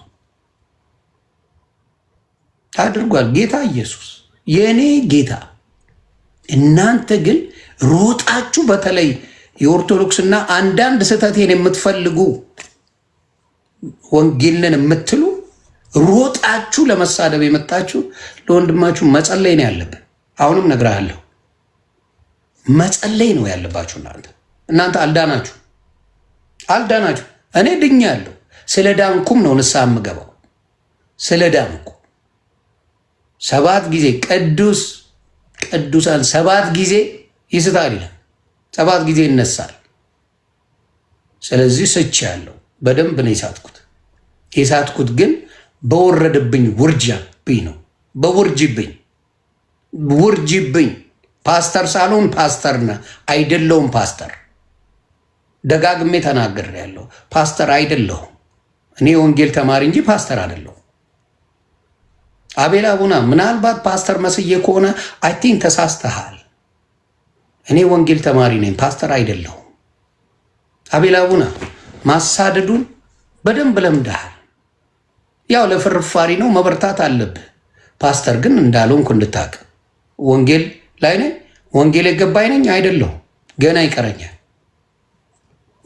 Speaker 1: አድርጓል። ጌታ ኢየሱስ የኔ ጌታ። እናንተ ግን ሮጣችሁ በተለይ የኦርቶዶክስና አንዳንድ ስህተቴን የምትፈልጉ ወንጌልን የምትሉ ሮጣችሁ ለመሳደብ የመጣችሁ ለወንድማችሁ መጸለይ ነው ያለብን። አሁንም ነግርሃለሁ፣ መጸለይ ነው ያለባችሁ። እናንተ አልዳናችሁ። እኔ ድኛለሁ። ስለ ዳንኩም ነው ንስሐ የምገባው። ስለ ዳንኩ 7 ጊዜ ቅዱሳን 7 ጊዜ ይስታል ይላል፣ 7 ጊዜ ይነሳል። ስለዚህ ስቻለሁ። በደንብ ነው የሳትኩት ግን በወረደብኝ ውርጃብኝ ነው። ውርጅብኝ ፓስተር ሳልሆን ፓስተርና አይደለሁም። ፓስተር ደጋግሜ ተናግሬያለሁ። ፓስተር አይደለሁም። እኔ የወንጌል ተማሪ እንጂ ፓስተር አይደለሁም። አቤል አቡና ምናልባት ፓስተር መስዬ ከሆነ አይ ቲንክ ተሳስተሃል። እኔ ወንጌል ተማሪ ነኝ፣ ፓስተር አይደለሁም። አቤል አቡና ማሳደዱን በደንብ ለምደሃል። ያው ለፍርፋሪ ነው፣ መበርታት አለብህ። ፓስተር ግን እንዳልሆንኩ እንድታቅ። ወንጌል ላይ ነኝ፣ ወንጌል የገባኝ ነኝ አይደለሁም። ገና ይቀረኛል።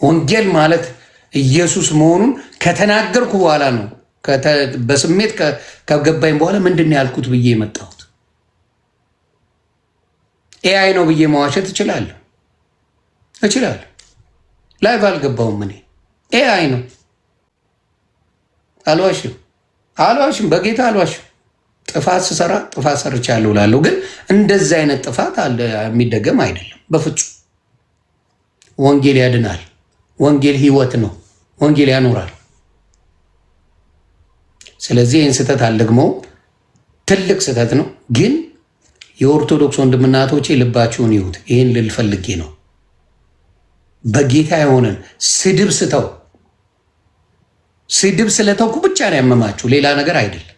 Speaker 1: ወንጌል ማለት ኢየሱስ መሆኑን ከተናገርኩ በኋላ ነው፣ በስሜት ከገባኝ በኋላ ምንድን ነው ያልኩት ብዬ የመጣሁት። ኤአይ ነው ብዬ መዋሸት እችላለሁ። ላይቭ አልገባውም። እኔ ኤአይ ነው አልዋሽም፣ በጌታ አልዋሽም። ጥፋት ስሰራ ጥፋት ሰርቻለሁ እላለሁ። ግን እንደዚህ አይነት ጥፋት አለ የሚደገም አይደለም በፍጹም። ወንጌል ያድናል። ወንጌል ህይወት ነው። ወንጌል ያኖራል። ስለዚህ ይህን ስህተት አልደግመውም። ትልቅ ስህተት ነው። ግን የኦርቶዶክስ ወንድምና እህቶቼ ልባችሁን ይሁት። ይህን ልል ፈልጌ ነው። በጌታ የሆነን ስድብ ስተው ስድብ ስለተውኩ ብቻ ነው ያመማችሁ፣ ሌላ ነገር አይደለም።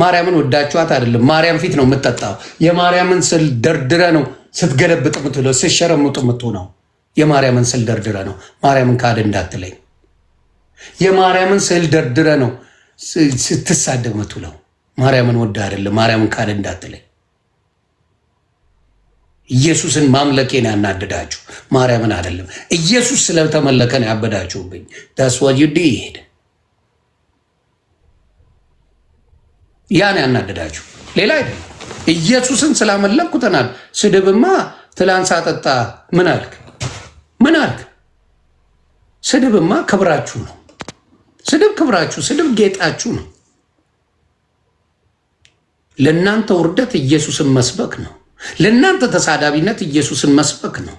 Speaker 1: ማርያምን ወዳችኋት አይደለም። ማርያም ፊት ነው የምትጠጣው። የማርያምን ስል ደርድረ ነው ስትገለብጥ ምትለው፣ ስትሸረምጡ ምትሆነው የማርያምን ስል ደርድረ ነው። ማርያምን ካድ እንዳትለኝ። የማርያምን ስል ደርድረ ነው ስትሳደብ ምትውለው። ማርያምን ወዳ አይደለም። ማርያምን ካድ እንዳትለኝ። ኢየሱስን ማምለኬን ያናደዳችሁ ማርያምን አይደለም። ኢየሱስ ስለተመለከ ነው ያበዳችሁብኝ። ዳስ ዋት ዩ ዲድ። ያን ያናደዳችሁ ሌላ አይደለም። ኢየሱስን ስላመለኩ ተናል። ስድብማ ትላንት ሳጠጣ ምን አልክ? ምን አልክ? ስድብማ ክብራችሁ ነው። ስድብ ክብራችሁ፣ ስድብ ጌጣችሁ ነው። ለእናንተ ውርደት ኢየሱስን መስበክ ነው። ለእናንተ ተሳዳቢነት ኢየሱስን መስበክ ነው።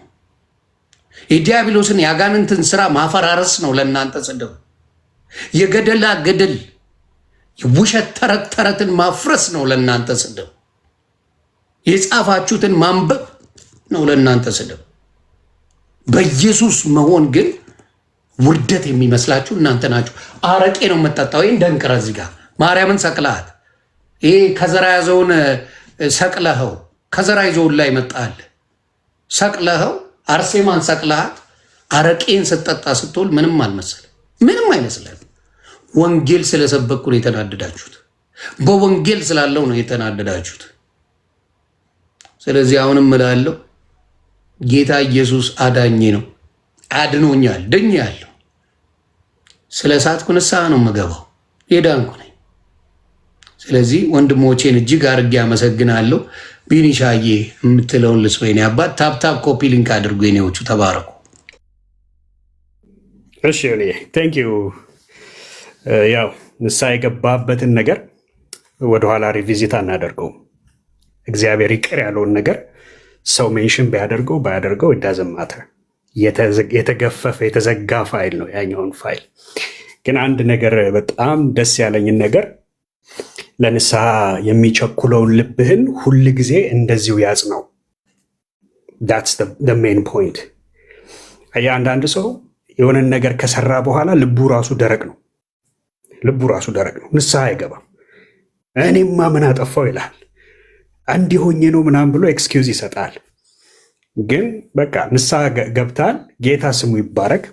Speaker 1: የዲያብሎስን የአጋንንትን ስራ ማፈራረስ ነው ለእናንተ ስድብ። የገደላ ገደል የውሸት ተረት ተረትን ማፍረስ ነው ለእናንተ ስድብ። የጻፋችሁትን ማንበብ ነው ለእናንተ ስድብ። በኢየሱስ መሆን ግን ውርደት የሚመስላችሁ እናንተ ናችሁ። አረቄ ነው የምጠጣው። ይህን ደንቅረ እዚህ ጋር ማርያምን ሰቅለሃት፣ ይሄ ከዘራ ያዘውን ሰቅለኸው፣ ከዘራ ይዘውን ላይ መጣል ሰቅለኸው፣ አርሴማን ሰቅለሃት፣ አረቄን ስጠጣ ስትውል ምንም አልመሰለም። ምንም አይመስለም። ወንጌል ስለሰበኩ ነው የተናደዳችሁት። በወንጌል ስላለው ነው የተናደዳችሁት። ስለዚህ አሁንም እላለሁ ጌታ ኢየሱስ አዳኜ ነው። አድኖኛል፣ ድኛለሁ። ስለ ሳትኩ ንስሐ ነው የምገባው። የዳንኩ ነኝ። ስለዚህ ወንድሞቼን እጅግ አድርጌ አመሰግናለሁ። ቢኒሻዬ የምትለውን ልስወይኔ አባት ታፕታፕ ኮፒ ሊንክ አድርጎ ኔዎቹ ተባረኩ።
Speaker 5: እሺ ቴንክ ዩ። ያው ንስሐ የገባበትን ነገር ወደኋላ ሪቪዚት አናደርገውም። እግዚአብሔር ይቅር ያለውን ነገር ሰው ሜንሽን ቢያደርገው ባያደርገው it ማተር። የተገፈፈ የተዘጋ ፋይል ነው ያኛውን ፋይል። ግን አንድ ነገር በጣም ደስ ያለኝን ነገር ለንስሐ የሚቸኩለውን ልብህን ሁል ጊዜ እንደዚሁ ያጽናው። that's the main point። አንዳንድ ሰው የሆነን ነገር ከሰራ በኋላ ልቡ ራሱ ደረቅ ነው። ንስሐ አይገባም። እኔማ ምን አጠፋው ይላል። እንዲሆኜ ነው ምናምን ብሎ ኤክስኪውዝ ይሰጣል። ግን በቃ ንስሐ ገብታል። ጌታ ስሙ ይባረክ።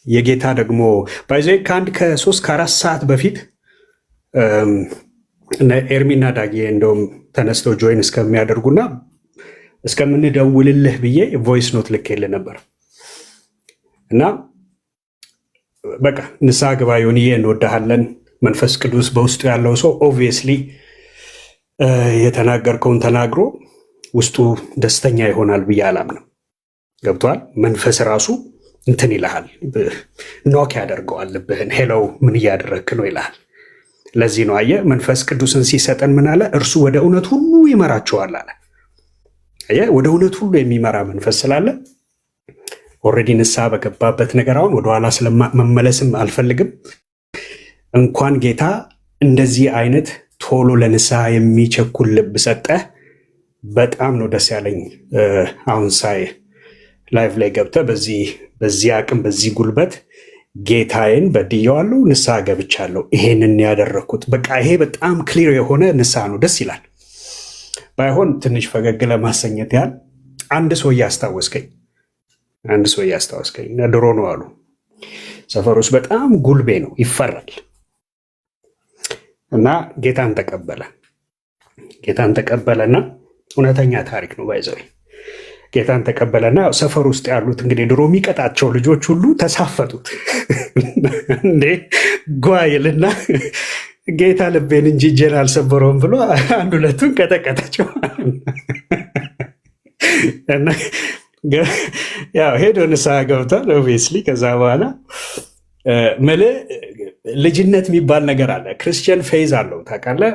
Speaker 5: የጌታ ደግሞ ባይዘ ከ3 ከ4 ሰዓት በፊት ኤርሚና ዳጌ እንደውም ተነስተው ጆይን እስከሚያደርጉና እስከምንደውልልህ ብዬ ቮይስ ኖት ልኬልህ ነበር እና በቃ ንስሐ ግባ ዮኒዬ፣ እንወዳሃለን። መንፈስ ቅዱስ በውስጡ ያለው ሰው ኦብቪየስሊ የተናገርከውን ተናግሮ ውስጡ ደስተኛ ይሆናል ብዬ አላምንም። ገብቷል። መንፈስ ራሱ እንትን ይልሃል፣ ኖክ ያደርገዋል ልብህን። ሄለው ምን እያደረግክ ነው ይልሃል። ለዚህ ነው አየህ መንፈስ ቅዱስን ሲሰጠን ምን አለ? እርሱ ወደ እውነት ሁሉ ይመራቸዋል አለ። አየህ ወደ እውነት ሁሉ የሚመራ መንፈስ ስላለ ኦልሬዲ ንስሐ በገባበት ነገር አሁን ወደኋላ ስለመመለስም አልፈልግም። እንኳን ጌታ እንደዚህ አይነት ቶሎ ለንስሐ የሚቸኩል ልብ ሰጠህ። በጣም ነው ደስ ያለኝ። አሁን ሳይ ላይቭ ላይ ገብተህ በዚህ አቅም በዚህ ጉልበት ጌታዬን በድየዋለሁ፣ ንስሐ ገብቻለሁ፣ ይሄንን ያደረግኩት በቃ ይሄ በጣም ክሊር የሆነ ንስሐ ነው። ደስ ይላል። ባይሆን ትንሽ ፈገግ ለማሰኘት ያህል አንድ ሰው እያስታወስከኝ ድሮ ነው አሉ ሰፈር ውስጥ በጣም ጉልቤ ነው፣ ይፈራል እና ጌታን ተቀበለና እውነተኛ ታሪክ ነው ባይዘው ጌታን ተቀበለና ሰፈር ውስጥ ያሉት እንግዲህ ድሮ የሚቀጣቸው ልጆች ሁሉ ተሳፈጡት። እንዴ ጓይልና ጌታ ልቤን እንጂ እጄን አልሰበረውም ብሎ አንድ ሁለቱን ቀጠቀጣቸው። ያው ሄዶ ንስሐ ገብቷል ኦብቪየስሊ። ከዛ በኋላ ልጅነት የሚባል ነገር አለ። ክርስቲያን ፌዝ አለው ታውቃለህ።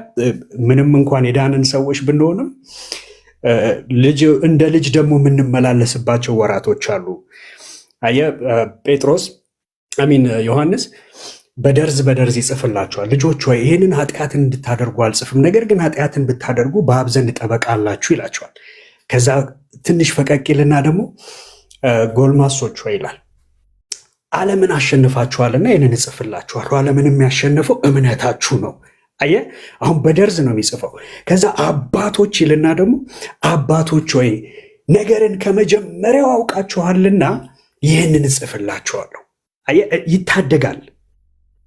Speaker 5: ምንም እንኳን የዳንን ሰዎች ብንሆንም እንደ ልጅ ደግሞ የምንመላለስባቸው ወራቶች አሉ። አየህ ጴጥሮስ ዮሐንስ በደርዝ ይጽፍላቸዋል። ልጆች ወይ ይህንን ኃጢአትን እንድታደርጉ አልጽፍም፣ ነገር ግን ኃጢአትን ብታደርጉ በአብ ዘንድ ጠበቃ አላችሁ ይላቸዋል። ከዛ ትንሽ ፈቀቅ ይልና ደግሞ ጎልማሶች ወይ ይላል ዓለምን አሸንፋችኋልና ይህንን እጽፍላችኋለሁ። ዓለምን የሚያሸንፈው እምነታችሁ ነው። አየህ አሁን በደርዝ ነው የሚጽፈው። ከዛ አባቶች ይልና ደግሞ አባቶች ወይ ነገርን ከመጀመሪያው አውቃችኋልና ይህንን እጽፍላችኋለሁ። አየህ ይታደጋል።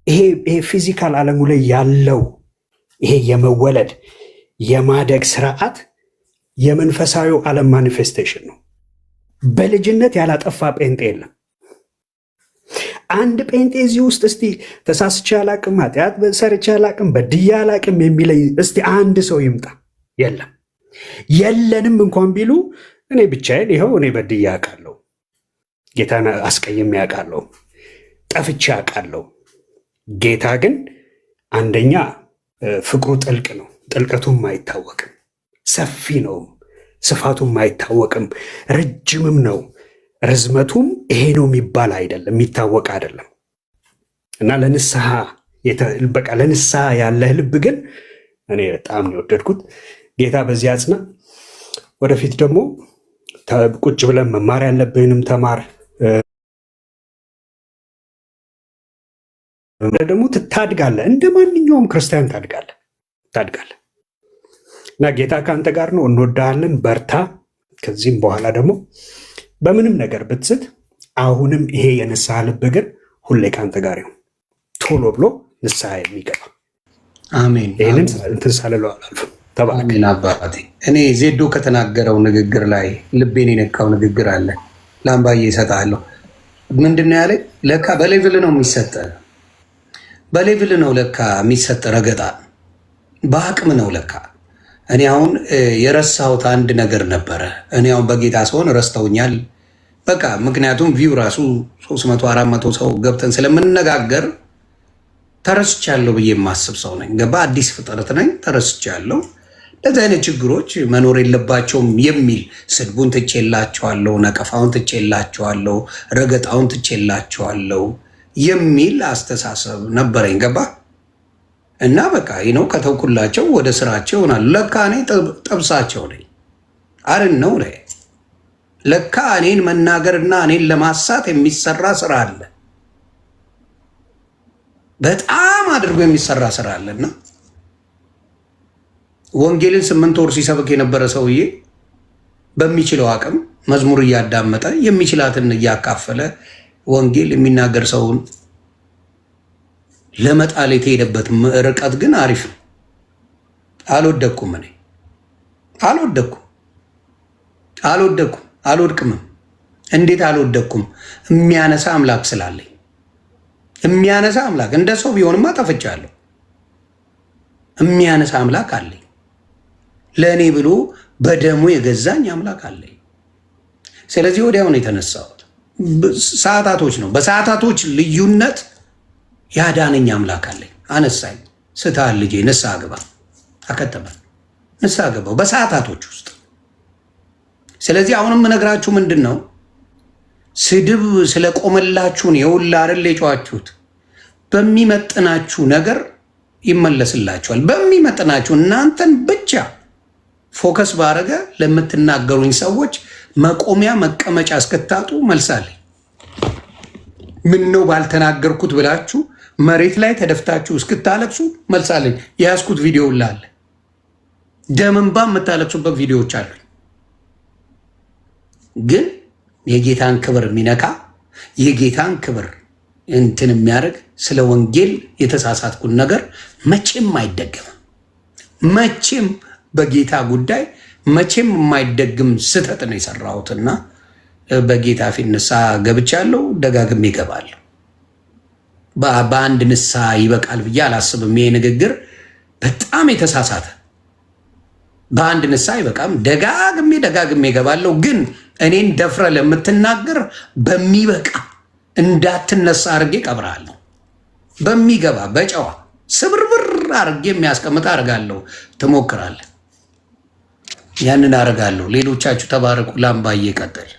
Speaker 5: ይሄ ፊዚካል ዓለሙ ላይ ያለው ይሄ የመወለድ የማደግ ስርዓት የመንፈሳዊው ዓለም ማኒፌስቴሽን ነው። በልጅነት ያላጠፋ ጴንጤ የለም። አንድ ጴንጤ እዚህ ውስጥ እስቲ ተሳስቼ አላቅም፣ ኃጢአት ሰርቼ አላቅም፣ በድዬ አላቅም የሚለኝ እስቲ አንድ ሰው ይምጣ። የለም። የለንም እንኳን ቢሉ እኔ ብቻዬን ይኸው እኔ በድዬ አውቃለሁ፣ ጌታን አስቀይሜ አውቃለሁ፣ ጠፍቼ አውቃለሁ። ጌታ ግን አንደኛ ፍቅሩ ጥልቅ ነው፣ ጥልቀቱም አይታወቅም። ሰፊ ነው፣ ስፋቱም አይታወቅም። ረጅምም ነው፣ ርዝመቱም ይሄ ነው የሚባል አይደለም፣ የሚታወቅ አይደለም። እና ለንስሐ በቃ ለንስሐ ያለህ ልብ ግን እኔ በጣም ነው የወደድኩት። ጌታ በዚህ አጽና። ወደፊት ደግሞ ቁጭ ብለን መማር ያለብህንም ተማር። ደግሞ ታድጋለህ፣ እንደ ማንኛውም ክርስቲያን ታድጋለህ። እና ጌታ ከአንተ ጋር ነው። እንወዳሃለን፣ በርታ። ከዚህም በኋላ ደግሞ በምንም ነገር ብትስት አሁንም ይሄ የንስሐ ልብ ግን ሁሌ ከአንተ ጋር ይሁን፣ ቶሎ ብሎ ንስሐ የሚገባ
Speaker 1: አሜን።
Speaker 5: ይህንን እንትን ሳልለው አላልፍም። ተባረክ
Speaker 1: አባቴ። እኔ ዜዶ ከተናገረው ንግግር ላይ ልቤን የነካው ንግግር አለ። ላምባዬ እሰጥሃለሁ። ምንድነው ያለ? ለካ በሌቭል ነው የሚሰጠ፣ በሌቭል ነው ለካ የሚሰጥ ረገጣ፣ በአቅም ነው ለካ። እኔ አሁን የረሳሁት አንድ ነገር ነበረ። እኔ አሁን በጌታ ሰሆን ረስተውኛል። በቃ ምክንያቱም ቪው ራሱ 300 400 ሰው ገብተን ስለምንነጋገር ተረስቻለሁ ብዬ የማስብ ሰው ነኝ። ገባ? አዲስ ፍጥረት ነኝ፣ ተረስቻለሁ። እንደዚህ አይነት ችግሮች መኖር የለባቸውም የሚል ስድቡን ትቼላቸዋለሁ፣ ነቀፋውን ትቼላቸዋለሁ፣ ረገጣውን ትቼላቸዋለሁ የሚል አስተሳሰብ ነበረኝ። ገባ? እና በቃ ይህ ነው ከተውኩላቸው ወደ ስራቸው ይሆናል። ለካ እኔ ጠብሳቸው ነኝ። አርን ነው ለካ እኔን መናገርና እኔን ለማሳት የሚሰራ ስራ አለ። በጣም አድርጎ የሚሰራ ስራ አለና ወንጌልን 8 ወር ሲሰብክ የነበረ ሰውዬ በሚችለው አቅም መዝሙር እያዳመጠ የሚችላትን እያካፈለ ወንጌል የሚናገር ሰውን ለመጣል የተሄደበት ርቀት ግን አሪፍ ነው። አልወደኩም፣ እኔ አልወድቅምም። እንዴት አልወደኩም? የሚያነሳ አምላክ ስላለኝ። የሚያነሳ አምላክ እንደ ሰው ቢሆንማ ጠፍቻለሁ። የሚያነሳ አምላክ አለኝ። ለእኔ ብሎ በደሙ የገዛኝ አምላክ አለኝ። ስለዚህ ወዲያውኑ የተነሳሁት ሰዓታቶች ነው። በሰዓታቶች ልዩነት ያዳነኝ አምላክ አለኝ። አነሳኝ። ስተሃል ልጄ ንስሐ ግባ፣ አከተመ። ንስሐ ገባው በሰዓታቶች ውስጥ። ስለዚህ አሁንም የምነግራችሁ ምንድን ነው? ስድብ ስለቆመላችሁን የውላ አይደል የጨዋችሁት። በሚመጥናችሁ ነገር ይመለስላችኋል። በሚመጥናችሁ እናንተን ብቻ ፎከስ ባረገ ለምትናገሩኝ ሰዎች መቆሚያ መቀመጫ እስክታጡ መልሳለኝ። ምን ነው ባልተናገርኩት ብላችሁ መሬት ላይ ተደፍታችሁ እስክታለቅሱ መልሳለኝ። የያዝኩት ቪዲዮ ላለ ደምንባ የምታለቅሱበት ቪዲዮዎች አሉኝ። ግን የጌታን ክብር የሚነካ የጌታን ክብር እንትን የሚያደርግ ስለ ወንጌል የተሳሳትኩን ነገር መቼም አይደገምም። መቼም በጌታ ጉዳይ መቼም የማይደግም ስህተት ነው የሰራሁትና በጌታ ፊት ንስሐ ገብቻለሁ። ደጋግሜ እገባለሁ። በአንድ ንስሐ ይበቃል ብዬ አላስብም። ይሄ ንግግር በጣም የተሳሳተ። በአንድ ንስሐ አይበቃም። ደጋግሜ እገባለሁ። ግን እኔን ደፍረ ለምትናገር በሚበቃ እንዳትነሳ አድርጌ ቀብራለሁ። በሚገባ በጨዋ ስብርብር አርጌ የሚያስቀምጥ አርጋለሁ። ትሞክራለህ? ያንን አርጋለሁ። ሌሎቻችሁ ተባረኩ። ላምባዬ ቀጥል።